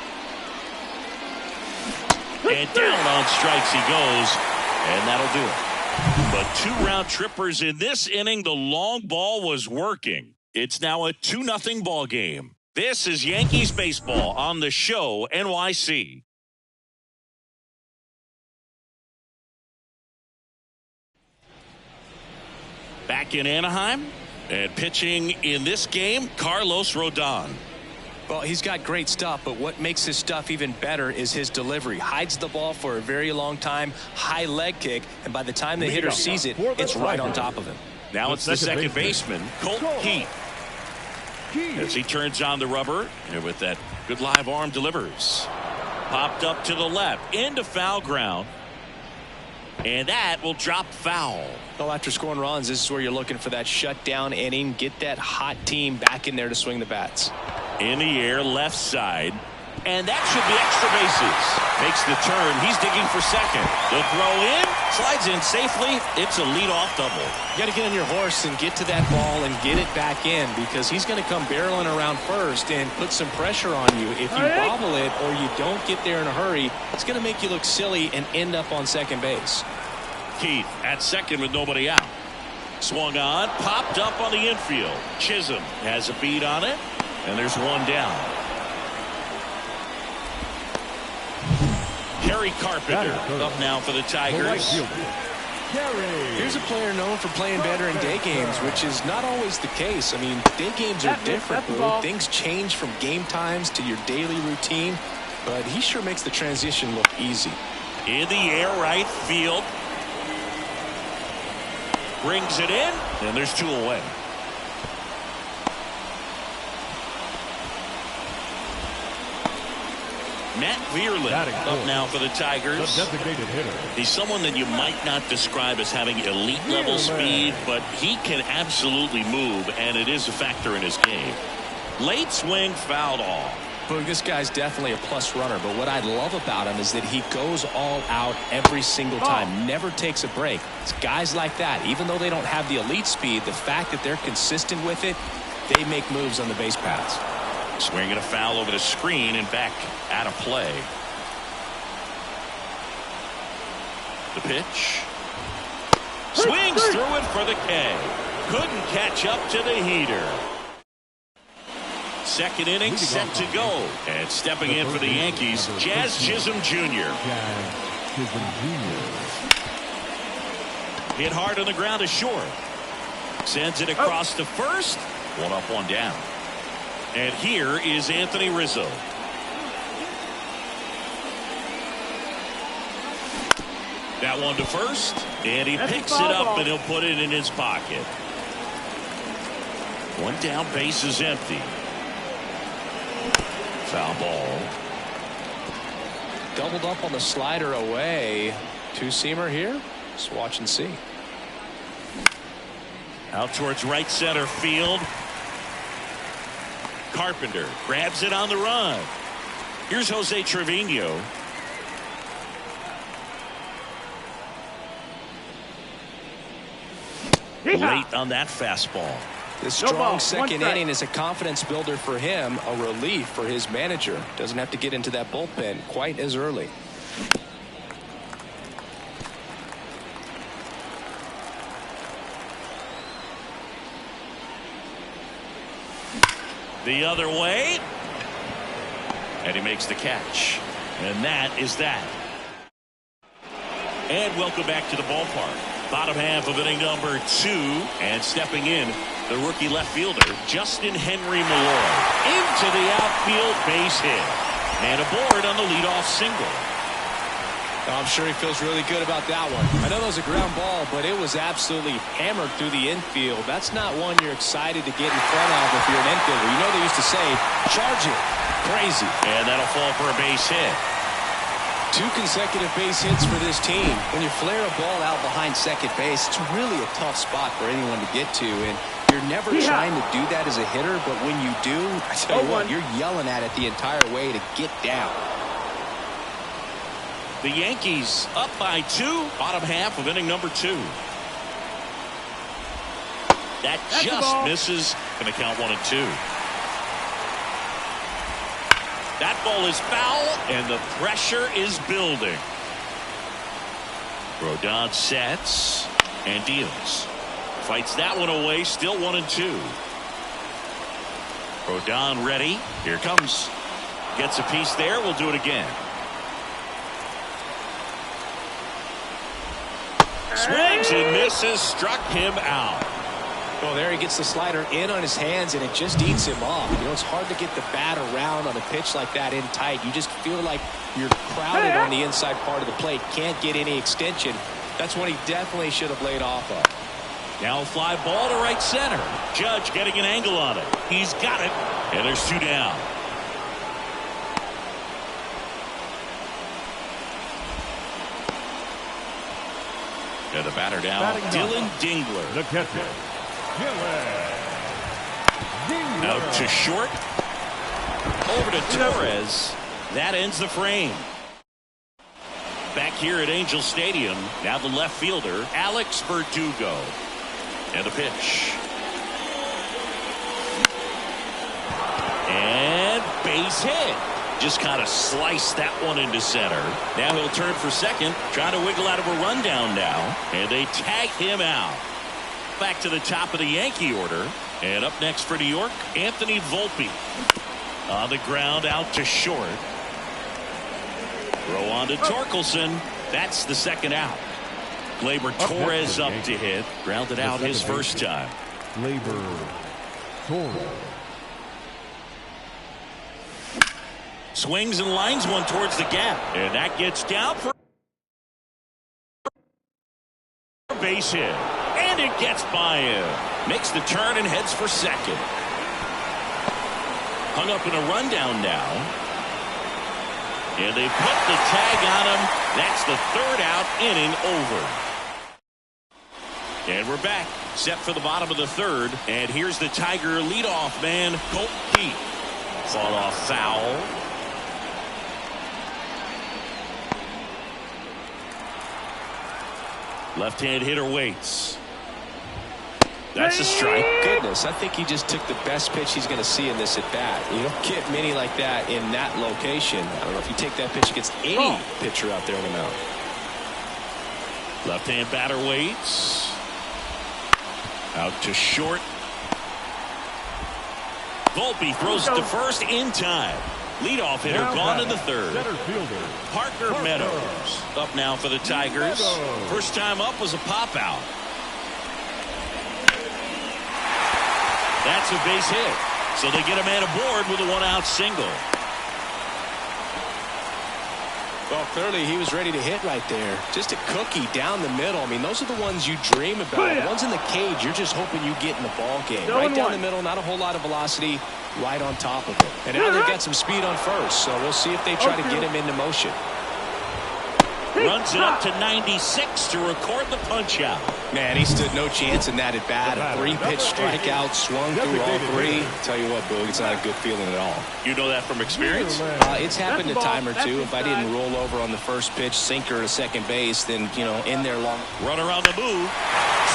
And down on strikes he goes, and that'll do it. But 2 round trippers in this inning. The long ball was working. It's now a 2-0 ball game. This is Yankees baseball on the show NYC. Back in Anaheim and pitching in this game, Carlos Rodon. Well, he's got great stuff, but what makes his stuff even better is his delivery. Hides the ball for a very long time, high leg kick, and by the time the hitter sees it, it's right on top of him. Now it's the second baseman, Colt Heath. As he turns on the rubber, and with that good live arm delivers. Popped up to the left, into foul ground. And that will drop foul. Well, after scoring runs, this is where you're looking for that shutdown inning. Get that hot team back in there to swing the bats. In the air, left side. And that should be extra bases. Makes the turn. He's digging for second. The throw in. Slides in safely. It's a leadoff double. You got to get on your horse and get to that ball and get it back in, because he's going to come barreling around first and put some pressure on you. If you bobble it or you don't get there in a hurry, it's going to make you look silly and end up on second base. Keith at second with nobody out. Swung on. Popped up on the infield. Chisholm has a beat on it. And there's one down. Kerry Carpenter up now for the Tigers. Here's a player known for playing better in day games, which is not always the case. I mean, day games are different. Things change from game times to your daily routine, but he sure makes the transition look easy. In the air, right field. Brings it in, and there's 2 away. Matt Vierland up now for the Tigers. The designated hitter. He's someone that you might not describe as having elite level speed, but he can absolutely move, and it is a factor in his game. Late swing, fouled off. Well, this guy's definitely a plus runner, but what I love about him is that he goes all out every single time, never takes a break. It's guys like that, even though they don't have the elite speed, the fact that they're consistent with it, they make moves on the base paths. Swinging a foul over the screen and back out of play. The pitch. Swings through it for the K. Couldn't catch up to the heater. Second inning set to go. And stepping in for the Yankees, Jazz Chisholm Jr. Hit hard on the ground to short. Sends it across to first. 1 up, 1 down. And here is Anthony Rizzo. That one to first, and he That's a picks it foul up ball. and he'll put it in his pocket. One down, base is empty. Foul ball. Doubled up on the slider away. Two-seamer here. Just watch and see. Out towards right center field. Carpenter grabs it on the run. Here's Jose Trevino. Late on that fastball. This No strong ball, one second strike. inning is a confidence builder for him, a relief for his manager. Doesn't have to get into that bullpen quite as early. The other way. And he makes the catch. And that is that. And welcome back to the ballpark. Bottom half of inning number 2. And stepping in, the rookie left fielder, Justin Henry Malloy. Into the outfield, base hit. And aboard on the leadoff single. I'm sure he feels really good about that one. I know that was a ground ball, but it was absolutely hammered through the infield. That's not one you're excited to get in front of if you're an infielder. You know they used to say, charge it. Crazy. And that'll fall for a base hit. 2 consecutive base hits for this team. When you flare a ball out behind second base, it's really a tough spot for anyone to get to. And you're never trying to do that as a hitter, but when you do, I tell you what, you're yelling at it the entire way to get down. The Yankees up by 2. Bottom half of inning number 2. That That's the just ball. misses. Going to count 1 and 2. That ball is foul, and the pressure is building. Rodon sets and deals. Fights that one away, still 1 and 2. Rodon ready. Here comes. Gets a piece there. We'll do it again. Swings and misses. Struck him out. Well, there he gets the slider in on his hands, and it just eats him off. You know, it's hard to get the bat around on a pitch like that in tight. You just feel like you're crowded on the inside part of the plate. Can't get any extension. That's one he definitely should have laid off of. Now fly ball to right center. Judge getting an angle on it. He's got it. And there's 2 down. And the batter down. Batting Dylan up. Dingler. The catcher, Dylan Dingler. Out to short. Over to Torres. That ends the frame. Back here at Angel Stadium. Now the left fielder, Alex Verdugo. And the pitch. And base hit. Just kind of sliced that one into center. Now he'll turn for second, trying to wiggle out of a rundown now. And they tag him out. Back to the top of the Yankee order. And up next for New York, Anthony Volpe. On the ground, out to short. Throw on to Torkelson. That's the second out. Gleyber Torres up to hit. Grounded out his first time. Gleyber Torres. Swings and lines one towards the gap. And that gets down for a base hit. And it gets by him. Makes the turn and heads for second. Hung up in a rundown now. And they put the tag on him. That's the 3rd out, inning over. And we're back. Set for the bottom of the 3rd. And here's the Tiger leadoff man, Colt Pete. Fought off foul. Left-hand hitter waits. That's a strike. Goodness, I think he just took the best pitch he's going to see in this at-bat. You don't get many like that in that location. I don't know if you take that pitch against any pitcher out there on the mound. Left-hand batter waits. Out to short. Volpe throws it to first in time. Leadoff hitter Now gone in the batting, 3rd. Center fielder, Parker Meadows up now for the Tigers. Meadows. First time up was a pop out. That's a base hit. So they get a man aboard with a 1-out single. Well, clearly he was ready to hit right there. Just a cookie down the middle. I mean, those are the ones you dream about. The ones in the cage, you're just hoping you get in the ball game. Right down the middle, not a whole lot of velocity, right on top of it. And now they've got some speed on first, so we'll see if they try to get him into motion. Runs it up to 96 to record the punch out. Man, he stood no chance in that at bat. A 3-pitch strikeout, swung through all 3. Tell you what, Boog, it's not a good feeling at all. You know that from experience? It's happened a time or two. If I didn't roll over on the first pitch, sinker to second base, then, you know, in there long. Runner on the move.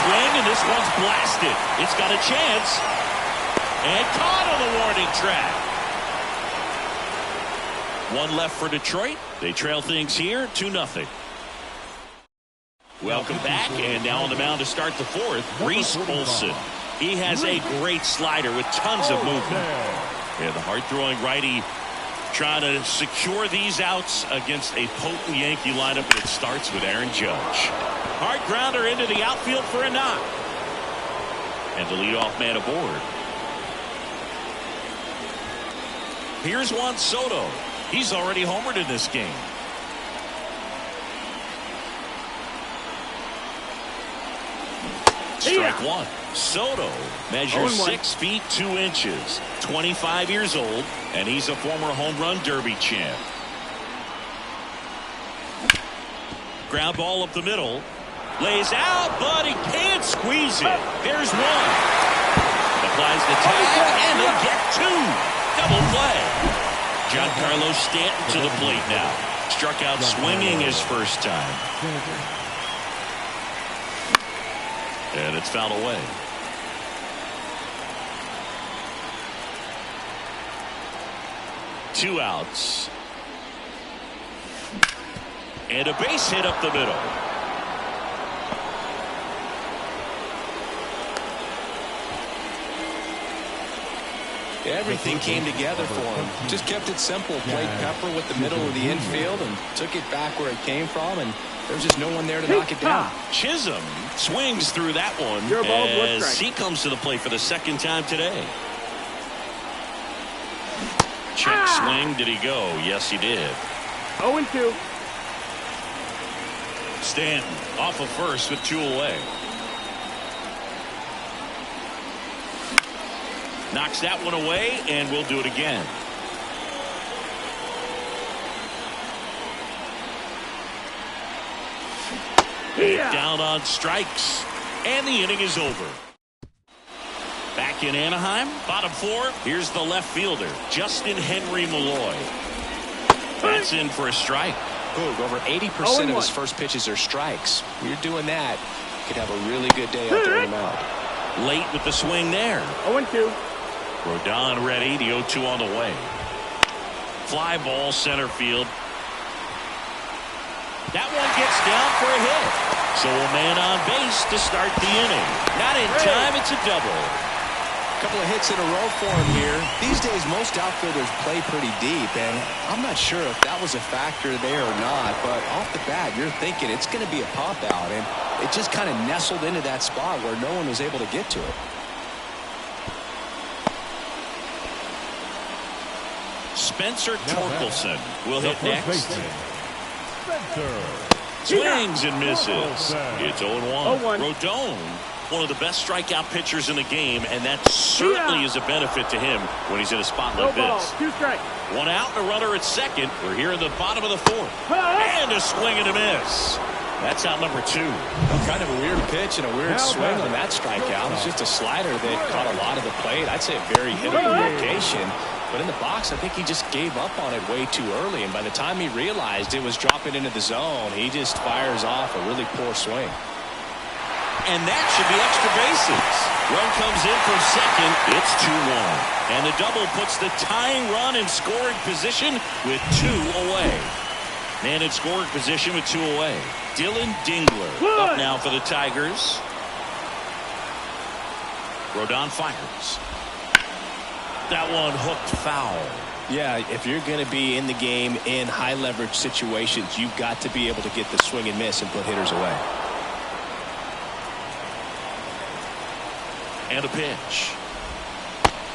Swing, and this one's blasted. It's got a chance. And caught on the warning track. One left for Detroit. They trail things here 2-0. Welcome back, and now on the mound to start the 4th, Reese Olson. He has a great slider with tons of movement. And the hard-throwing righty trying to secure these outs against a potent Yankee lineup, and it starts with Aaron Judge. Hard grounder into the outfield for a knock. And the leadoff man aboard. Here's Juan Soto. He's already homered in this game. Strike one. Soto measures 6 feet 2 inches, 25 years old, and he's a former home run derby champ. Ground ball up the middle. Lays out, but he can't squeeze it. There's one. Applies the tag, and they get 2. Double play. Giancarlo Stanton to the plate now. Struck out swinging his first time. And it's fouled away. Two outs. And a base hit up the middle. Everything came together for him. Just kept it simple. Played pepper with the middle of the infield and took it back where it came from, and there was just no one there to knock it down. Chisholm swings through that one as he comes to the plate for the 2nd time today. Check swing. Did he go? Yes, he did. 0-2. Stanton off of first with 2 away. Knocks that one away, and we'll do it again. Down on strikes, and the inning is over. Back in Anaheim, bottom 4. Here's the left fielder, Justin Henry Malloy. That's in for a strike. Boog, over 80% of his first pitches are strikes. When you're doing that, you could have a really good day out there on the mound. Late with the swing there. 0-2. Rodon ready. The 0-2 on the way. Fly ball center field. That one gets down for a hit. So a man on base to start the inning. Not in time. It's a double. A couple of hits in a row for him here. These days, most outfielders play pretty deep, and I'm not sure if that was a factor there or not, but off the bat, you're thinking it's going to be a pop-out, and it just kind of nestled into that spot where no one was able to get to it. Spencer Torkelson will hit next. Spencer. Swings and misses. It's 0-1. 0-1. Rodon, one of the best strikeout pitchers in the game, and that certainly is a benefit to him when he's in a spot like this. 2 strikes. 1 out and a runner at second. We're here in the bottom of the 4th. And a swing and a miss. That's out number 2. Kind of a weird pitch and a weird swing on that strikeout. It's just a slider that caught a lot of the plate. I'd say a very hittable location. But in the box, I think he just gave up on it way too early. And by the time he realized it was dropping into the zone, he just fires off a really poor swing. And that should be extra bases. Run comes in from second. It's 2-1. And the double puts the tying run in scoring position with 2 away. Man in scoring position with 2 away. Dylan Dingler up now for the Tigers. Rodon fires. That one hooked foul. Yeah, if you're going to be in the game in high leverage situations, you've got to be able to get the swing and miss and put hitters away. And a pitch.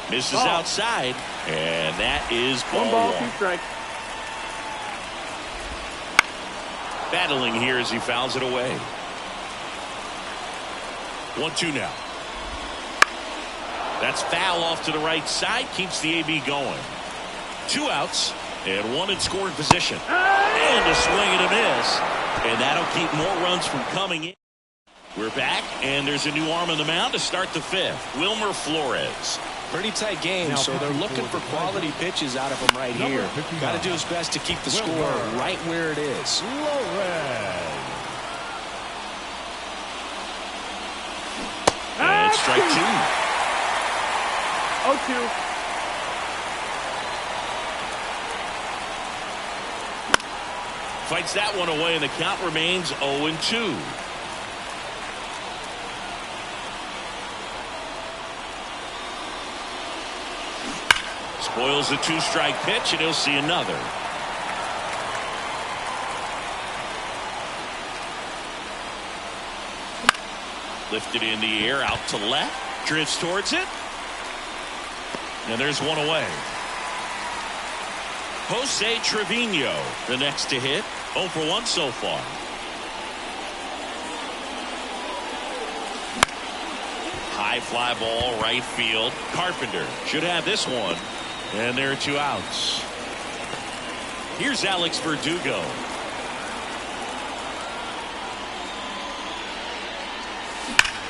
Misses outside. And that is ball 1 ball, 1. 2 strikes. Battling here as he fouls it away. 1-2 now. That's foul off to the right side. Keeps the AB going. 2 outs and 1 in scoring position. And a swing and a miss. And that'll keep more runs from coming in. We're back, and there's a new arm on the mound to start the 5th. Wilmer Flores. Pretty tight game, so they're looking for quality pitches out of him right here. Got to do his best to keep the score right where it is. And strike 2. 0-2. Fights that one away, and the count remains 0-2. Spoils the 2-strike pitch, and he'll see another. Lifted in the air, out to left. Drifts towards it. And there's one away. Jose Trevino, the next to hit. 0 for 1 so far. High fly ball, right field. Carpenter should have this one. And there are 2 outs. Here's Alex Verdugo.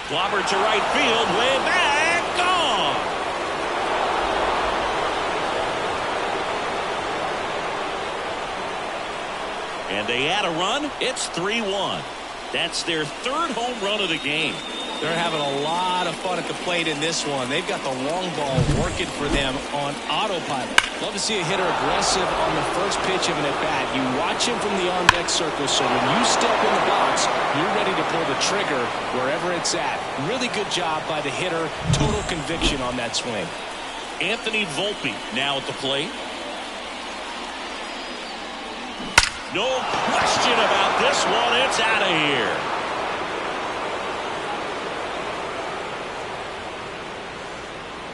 Clobber to right field, way back, gone. And they add a run. It's 3-1. That's their 3rd home run of the game. They're having a lot of fun at the plate in this one. They've got the long ball working for them on autopilot. Love to see a hitter aggressive on the first pitch of an at-bat. You watch him from the on-deck circle, so when you step in the box, you're ready to pull the trigger wherever it's at. Really good job by the hitter. Total conviction on that swing. Anthony Volpe now at the plate. No question about this one. It's out of here.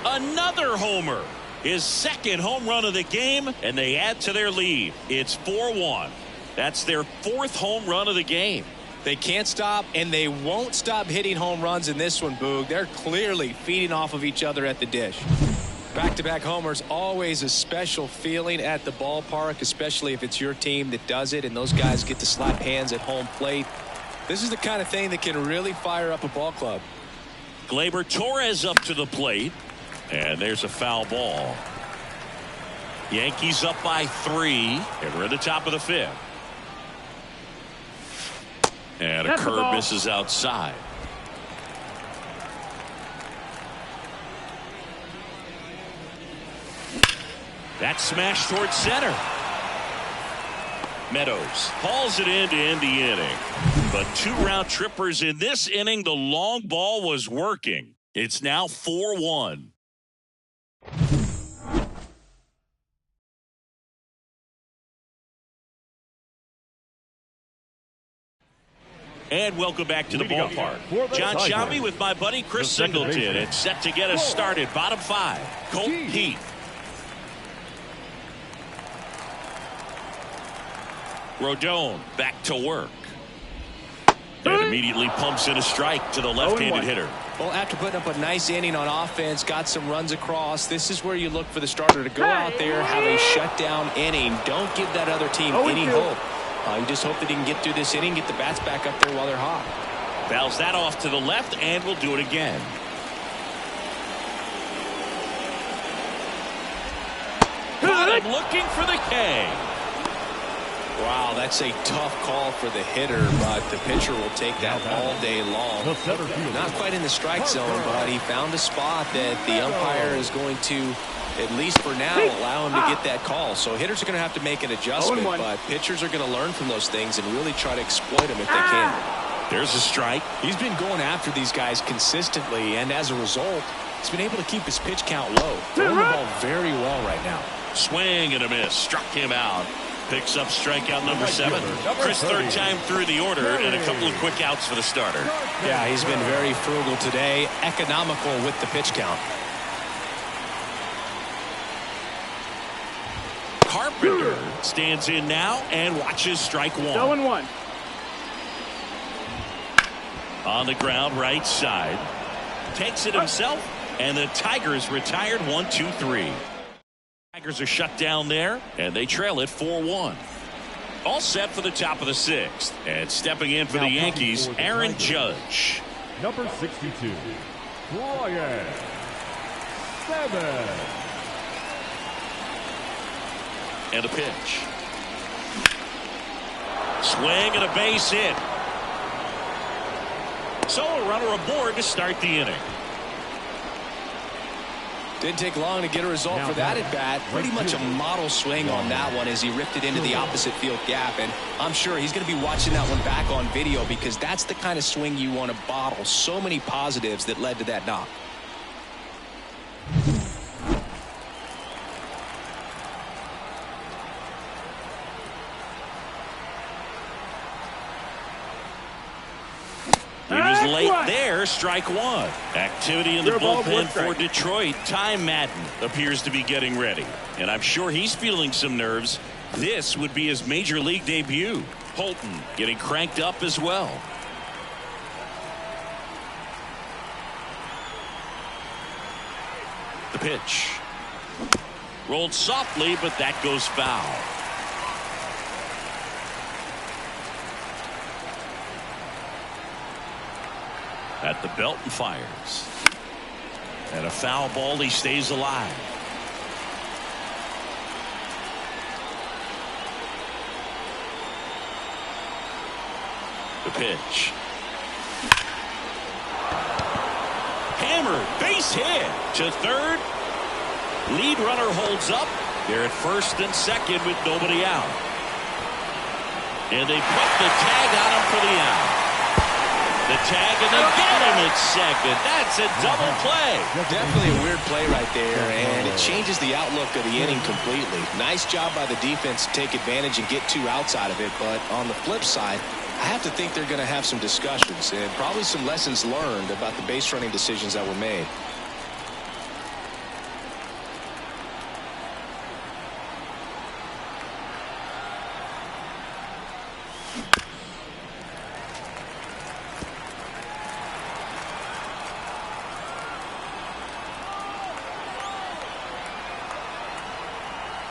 Another homer. His 2nd home run of the game, and they add to their lead. It's 4-1. That's their 4th home run of the game. They can't stop, and they won't stop hitting home runs in this one, Boog. They're clearly feeding off of each other at the dish. Back-to-back homers, always a special feeling at the ballpark, especially if it's your team that does it, and those guys get to slap hands at home plate. This is the kind of thing that can really fire up a ball club. Gleyber Torres up to the plate. And there's a foul ball. Yankees up by 3, and we're at the top of the 5th. And a curve misses outside. That's smashed towards center. Meadows hauls it in to end the inning. But 2 round trippers in this inning. The long ball was working. It's now 4-1. And welcome back to the ballpark. John Shambi with my buddy Chris Singleton. It's set to get us started. Bottom 5. Colt Heath. Rodon back to work. And immediately pumps in a strike to the left-handed hitter. Well, after putting up a nice inning on offense, got some runs across, this is where you look for the starter to go out there, have a shutdown inning. Don't give that other team any hope. You just hope that he can get through this inning, get the bats back up there while they're hot. Fouls that off to the left, and we'll do it again. Got him looking for the K. Wow, that's a tough call for the hitter, but the pitcher will take that all day long. Not quite in the strike zone, but he found a spot that the umpire is going to, at least for now, allow him to get that call. So hitters are going to have to make an adjustment, but pitchers are going to learn from those things and really try to exploit them if they can. There's a strike. He's been going after these guys consistently, and as a result, he's been able to keep his pitch count low. Throwing the ball very well right now. Swing and a miss. Struck him out. Picks up strikeout number 7. Chris, 3rd time through the order, and a couple of quick outs for the starter. Yeah, he's been very frugal today. Economical with the pitch count. Carpenter stands in now and watches strike 1. 0-1. On the ground, right side. Takes it himself, and the Tigers retired 1-2-3. Tigers are shut down there, and they trail it 4-1. All set for the top of the 6th. And stepping in for the Yankees, Aaron Judge. Number 62, Brian 7. And a pitch. Swing and a base hit. So a runner aboard to start the inning. Didn't take long to get a result for that at bat. Pretty much a model swing on that one as he ripped it into the opposite field gap. And I'm sure he's going to be watching that one back on video because that's the kind of swing you want to bottle. So many positives that led to that knock. He was late there, strike one. Activity in the bullpen for Detroit. Ty Madden appears to be getting ready. And I'm sure he's feeling some nerves. This would be his major league debut. Holton getting cranked up as well. The pitch. Rolled softly, but that goes foul. At the belt and fires. And a foul ball, he stays alive. The pitch. Hammered, base hit to third. Lead runner holds up. They're at first and second with nobody out. And they put the tag on him for the out. The tag, and they get him at second. That's a double play. Definitely a weird play right there, and it changes the outlook of the inning completely. Nice job by the defense to take advantage and get 2 outs out of it, but on the flip side, I have to think they're going to have some discussions and probably some lessons learned about the base running decisions that were made.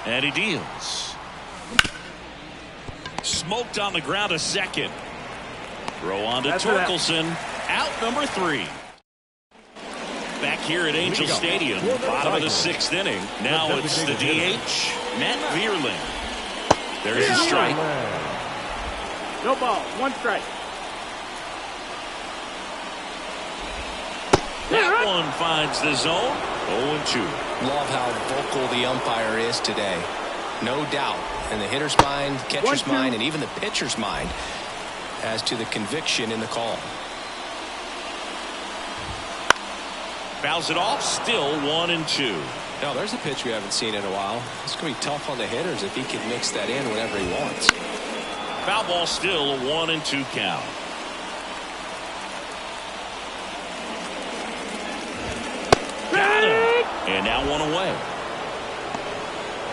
And he deals. Smoked on the ground a second. Throw on to Torkelson. Out number 3. Back here at Angel Stadium, bottom of the 6th inning. Now it's the DH, Matt Vierling. There's a strike. No ball, 1 strike. That one finds the zone. 0-2. Love how vocal the umpire is today. No doubt in the hitter's mind, catcher's mind, and even the pitcher's mind as to the conviction in the call. Fouls it off. Still 1-2. Now there's a pitch we haven't seen in a while. It's going to be tough on the hitters if he can mix that in whenever he wants. Foul ball, still a 1-2 count. Got him. And now 1 away.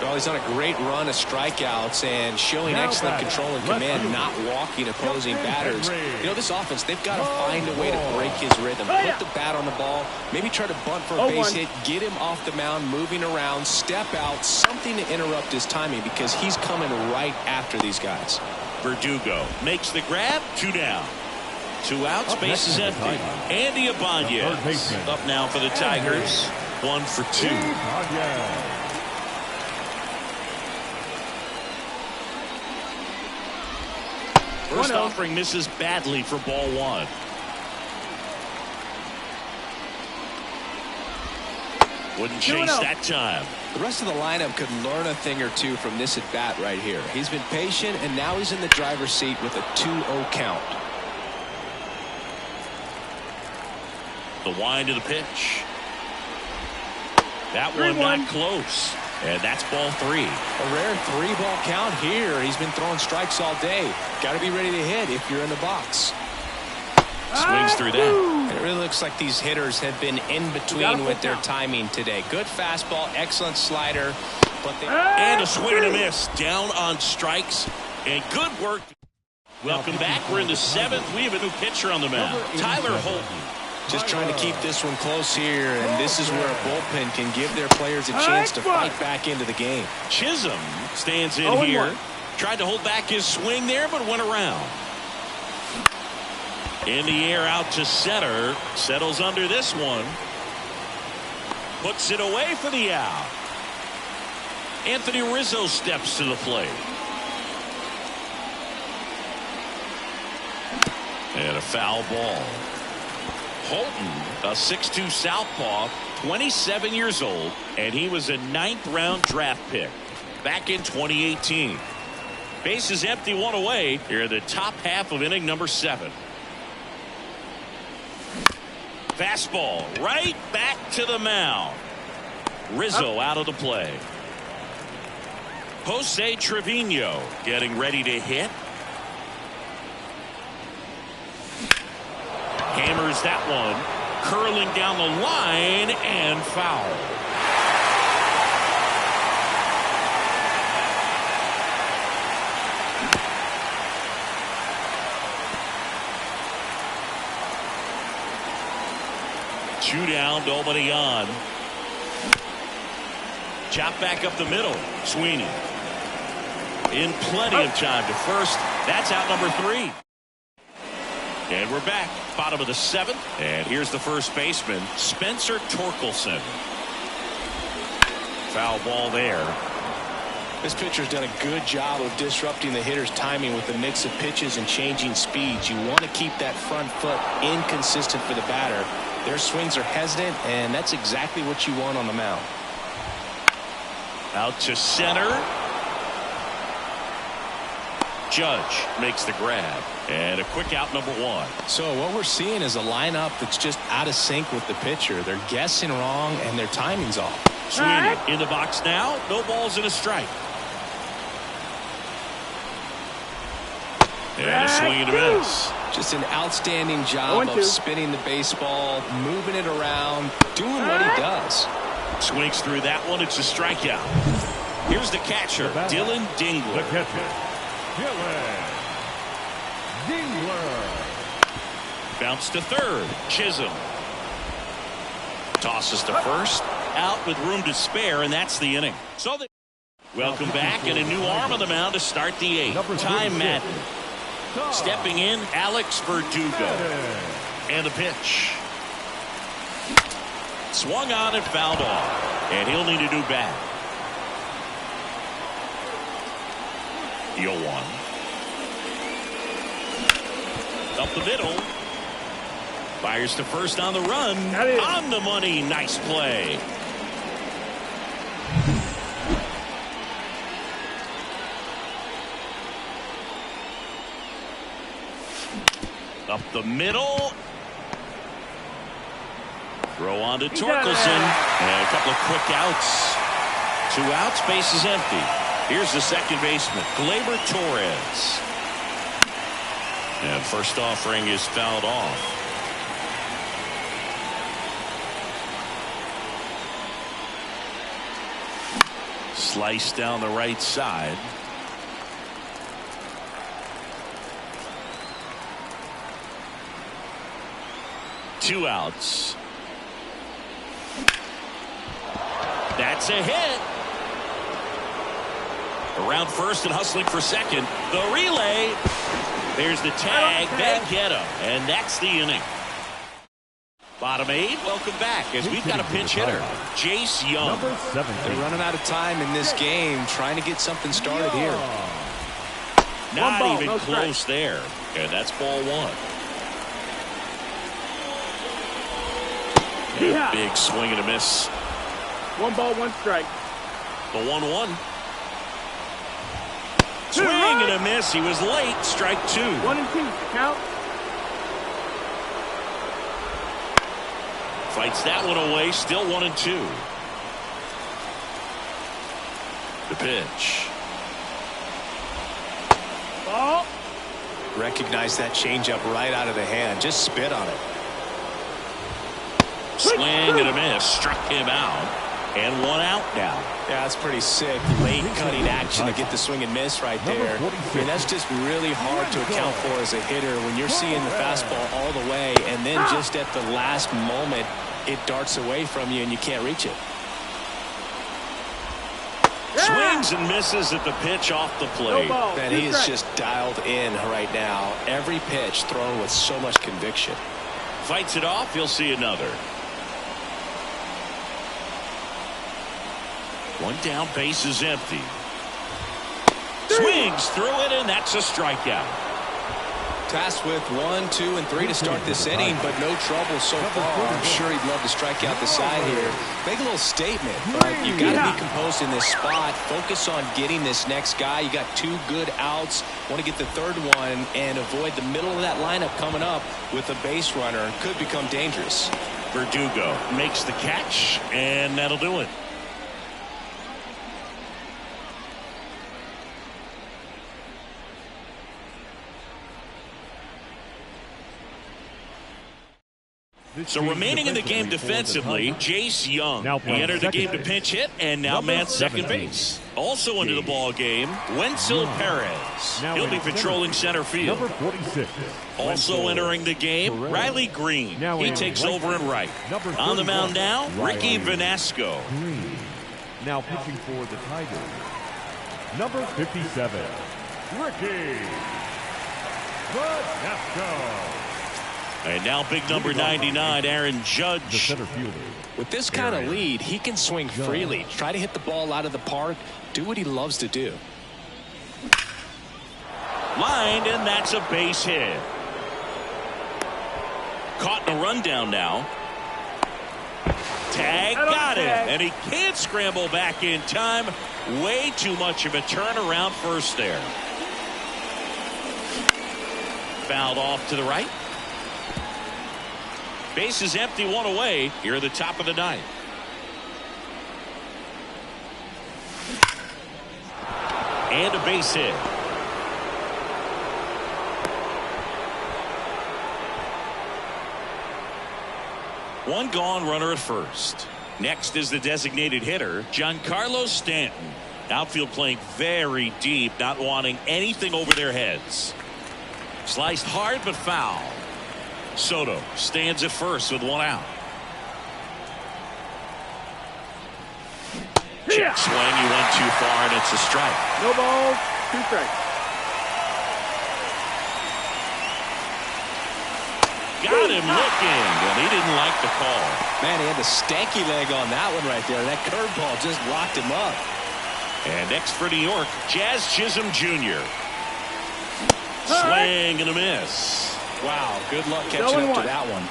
Well, he's on a great run of strikeouts and showing excellent control and command, not walking opposing batters. You know, this offense, they've got to find a way to break his rhythm. Put the bat on the ball, maybe try to bunt for a base hit, get him off the mound, moving around, step out, something to interrupt his timing because he's coming right after these guys. Verdugo makes the grab. 2 down. 2 outs, base is empty. Andy Ibanez up now for the Tigers. 1 for 2. First offering misses badly for ball 1. Wouldn't chase that time. The rest of the lineup could learn a thing or two from this at bat right here. He's been patient, and now he's in the driver's seat with a 2-0 count. The wind of the pitch. That one not close. And that's ball 3. A rare 3-ball count here. He's been throwing strikes all day. Got to be ready to hit if you're in the box. Swings through that. It really looks like these hitters have been in between with their timing today. Good fastball, excellent slider. But and a swing and a miss. Down on strikes. And good work. Welcome back. We're in the 7th. We have a new pitcher on the mound, Tyler Holton. Just trying to keep this one close here, and this is where a bullpen can give their players a chance to fight back into the game. Chisholm stands in here. Tried to hold back his swing there, but went around. In the air out to center. Settles under this one. Puts it away for the out. Anthony Rizzo steps to the plate. And a foul ball. Holton, a 6'2 southpaw, 27 years old, and he was a 9th-round draft pick back in 2018. Bases empty, one away. Here in the top half of inning number 7. Fastball right back to the mound. Rizzo out of the play. Jose Trevino getting ready to hit. Hammers that one, curling down the line and foul. Two down, nobody on. Chop back up the middle. Sweeney in plenty of time to first. That's out number 3. And we're back. Bottom of the 7th. And here's the first baseman, Spencer Torkelson. Foul ball there. This pitcher's done a good job of disrupting the hitter's timing with the mix of pitches and changing speeds. You want to keep that front foot inconsistent for the batter. Their swings are hesitant, and that's exactly what you want on the mound. Out to center. Judge makes the grab. And a quick out, number 1. So what we're seeing is a lineup that's just out of sync with the pitcher. They're guessing wrong, and their timing's off. Sweeney in the box now. No balls and a strike. And a swing and a miss. Just an outstanding job of spinning the baseball, moving it around, doing what he does. Swings through that one. It's a strikeout. Here's the catcher, Dylan Dingler. The catcher, Dylan Dingler. Bounce to third. Chisholm tosses to first. Out with room to spare, and that's the inning. So welcome back, and a new arm on the mound to start the 8th. Ty Madden. Stepping in, Alex Verdugo. And the pitch. Swung on and fouled off. And he'll need a new bat. 0-1. Up the middle. Fires to first on the run. On the money. Nice play. Up the middle. Throw on to Torkelson. And a couple of quick outs. 2 outs. Base is empty. Here's the second baseman, Gleyber Torres. And first offering is fouled off. Slice down the right side. Two outs. That's a hit. Around first and hustling for second. The relay. There's the tag. They get him. And that's the inning. Bottom 8. Welcome back as we've got a pinch hitter. Jace Young. They're running out of time in this game, trying to get something started here. Not even close there. And that's ball 1. Yeah. Big swing and a miss. 1 ball, 1 strike. The 1-1. Swing and a miss. He was late. Strike 2. 1 and 2. Count. Fights that one away. Still 1 and 2. The pitch. Ball. Recognize that changeup right out of the hand. Just spit on it. Swing and a miss. Struck him out. And one out now. Yeah, that's pretty sick. Late cutting action to get the swing and miss right there. I mean, that's just really hard to account for as a hitter when you're seeing the fastball all the way, and then just at the last moment, it darts away from you and you can't reach it. Swings and misses at the pitch off the plate. Man, he is just dialed in right now. Every pitch thrown with so much conviction. Fights it off. He'll see another. One down, base is empty. Swings through it, and that's a strikeout. Tasked with 1, 2, and 3 to start this inning, but no trouble so far. I'm sure he'd love to strike out the side here. Make a little statement, but you got to be composed in this spot. Focus on getting this next guy. You got 2 good outs. Want to get the third one and avoid the middle of that lineup coming up with a base runner. Could become dangerous. Verdugo makes the catch, and that'll do it. So remaining in the game defensively, Jace Young. He entered the game to pinch hit and now man second base. Also into the ball game, Wenzel Perez. He'll be patrolling center field. Number 46. Also entering the game, Riley Green. He takes over in right. On the mound now, Ricky Vanasco. Green. Now pitching for the Tigers. Number 57. Ricky Vanasco. And now big number 99, Aaron Judge. The center fielder. With this kind of lead, he can swing freely. Try to hit the ball out of the park. Do what he loves to do. Lined, and that's a base hit. Caught in a rundown now. Tag, got him. And he can't scramble back in time. Way too much of a turnaround first there. Fouled off to the right. Base is empty, one away here at the top of the ninth. And a base hit. One gone, runner at first. Next is the designated hitter, Giancarlo Stanton. Outfield playing very deep, not wanting anything over their heads. Sliced hard but foul. Soto stands at first with one out. Check swing, he went too far, and it's a strike. No balls, 2 strikes. Got him looking, and he didn't like the call. Man, he had the stanky leg on that one right there. That curveball just locked him up. And next for New York, Jazz Chisholm Jr. Swing and a miss. Wow, good luck catching up to that one.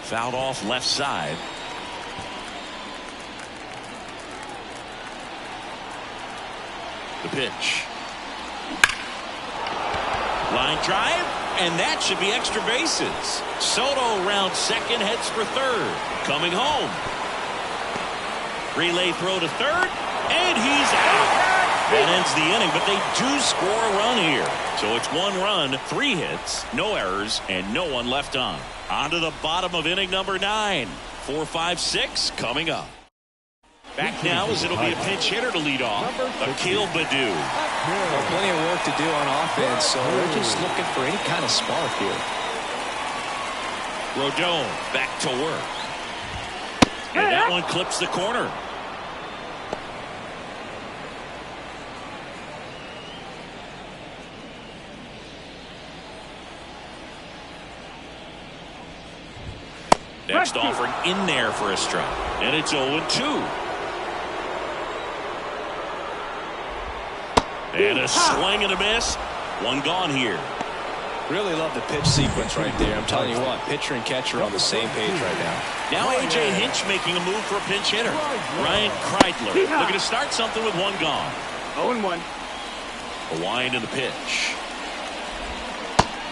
Fouled off left side. The pitch. Line drive, and that should be extra bases. Soto round second, heads for third. Coming home. Relay throw to third, and he's out. That ends the inning, but they do score a run here. So it's 1 run, 3 hits, no errors, and no one left on. On to the bottom of inning number 9. 4, 5, 6 coming up. Back now as it'll be a pinch hitter to lead off. Akil Baddoo. Well, plenty of work to do on offense, so they're just looking for any kind of spark here. Rodon back to work. And that one clips the corner. Next offering in there for a strike. And it's 0-2. And a swing and a miss. One gone here. Really love the pitch sequence right there. I'm telling you what, pitcher and catcher on the same page right now. Now A.J. Hinch making a move for a pinch hitter. Ryan Kreidler looking to start something with one gone. 0-1. A wind in the pitch.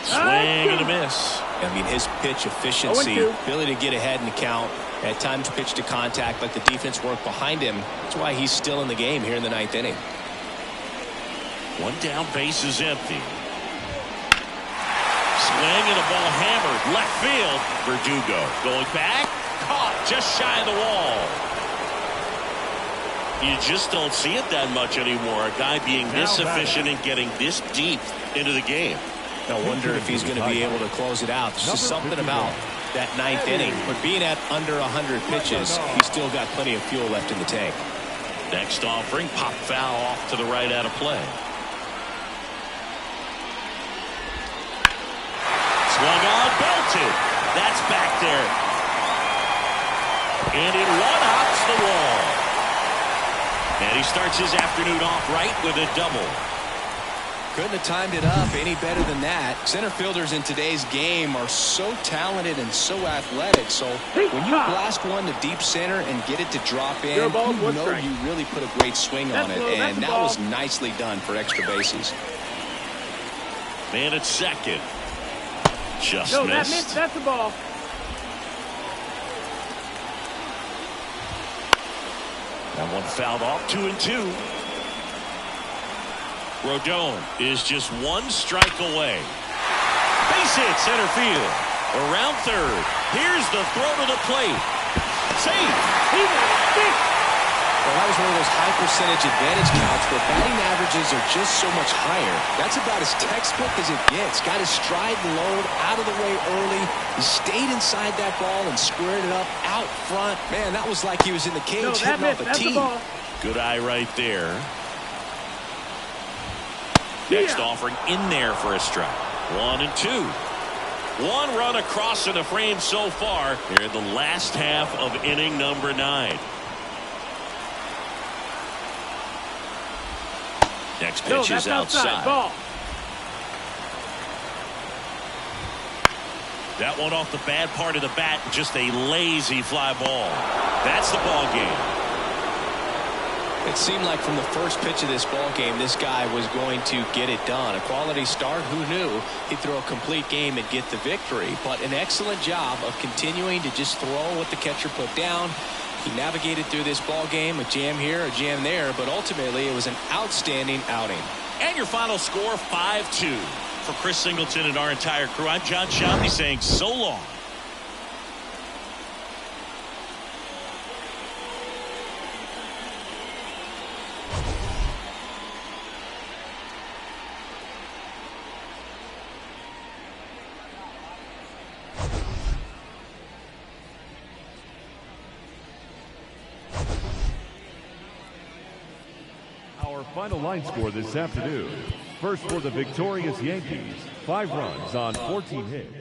Swing and a miss. I mean, his pitch efficiency, ability to get ahead in the count, at times pitch to contact, let the defense work behind him. That's why he's still in the game here in the 9th inning. One down, base is empty. Swing and a ball hammered left field. Verdugo going back, caught just shy of the wall. You just don't see it that much anymore. A guy being this efficient and getting this deep into the game. I wonder if he's going to be able to close it out. There's just something about that ninth inning. But being at under 100 pitches, he's still got plenty of fuel left in the tank. Next offering, pop foul off to the right out of play. Swung on, belted. That's back there. And in one, hops the wall. And he starts his afternoon off right with a double. Couldn't have timed it up any better than that. Center fielders in today's game are so talented and so athletic. So when you blast one to deep center and get it to drop in, you know you really put a great swing on it. And that was nicely done for extra bases. Man at second. Just No, missed. that's a ball. That one fouled off, 2-2. Rodon is just one strike away. Base hit center field. Around third. Here's the throw to the plate. Safe. Well, that was one of those high percentage advantage counts where batting averages are just so much higher. That's about as textbook as it gets. Got his stride and load out of the way early. He stayed inside that ball and squared it up out front. Man, that was like he was in the cage hitting off a tee. Good eye right there. Next offering in there for a strike. 1-2. One run across in the frame so far here in the last half of inning number 9. Next pitch is outside. Ball. That one off the bad part of the bat, just a lazy fly ball. That's the ball game. It seemed like from the first pitch of this ball game, this guy was going to get it done. A quality start. Who knew he'd throw a complete game and get the victory? But an excellent job of continuing to just throw what the catcher put down. He navigated through this ball game, a jam here, a jam there, but ultimately it was an outstanding outing. And your final score, 5-2. For Chris Singleton and our entire crew, I'm John Shelby saying so long. Our final line score this afternoon. First for the victorious Yankees, 5 runs on 14 hits.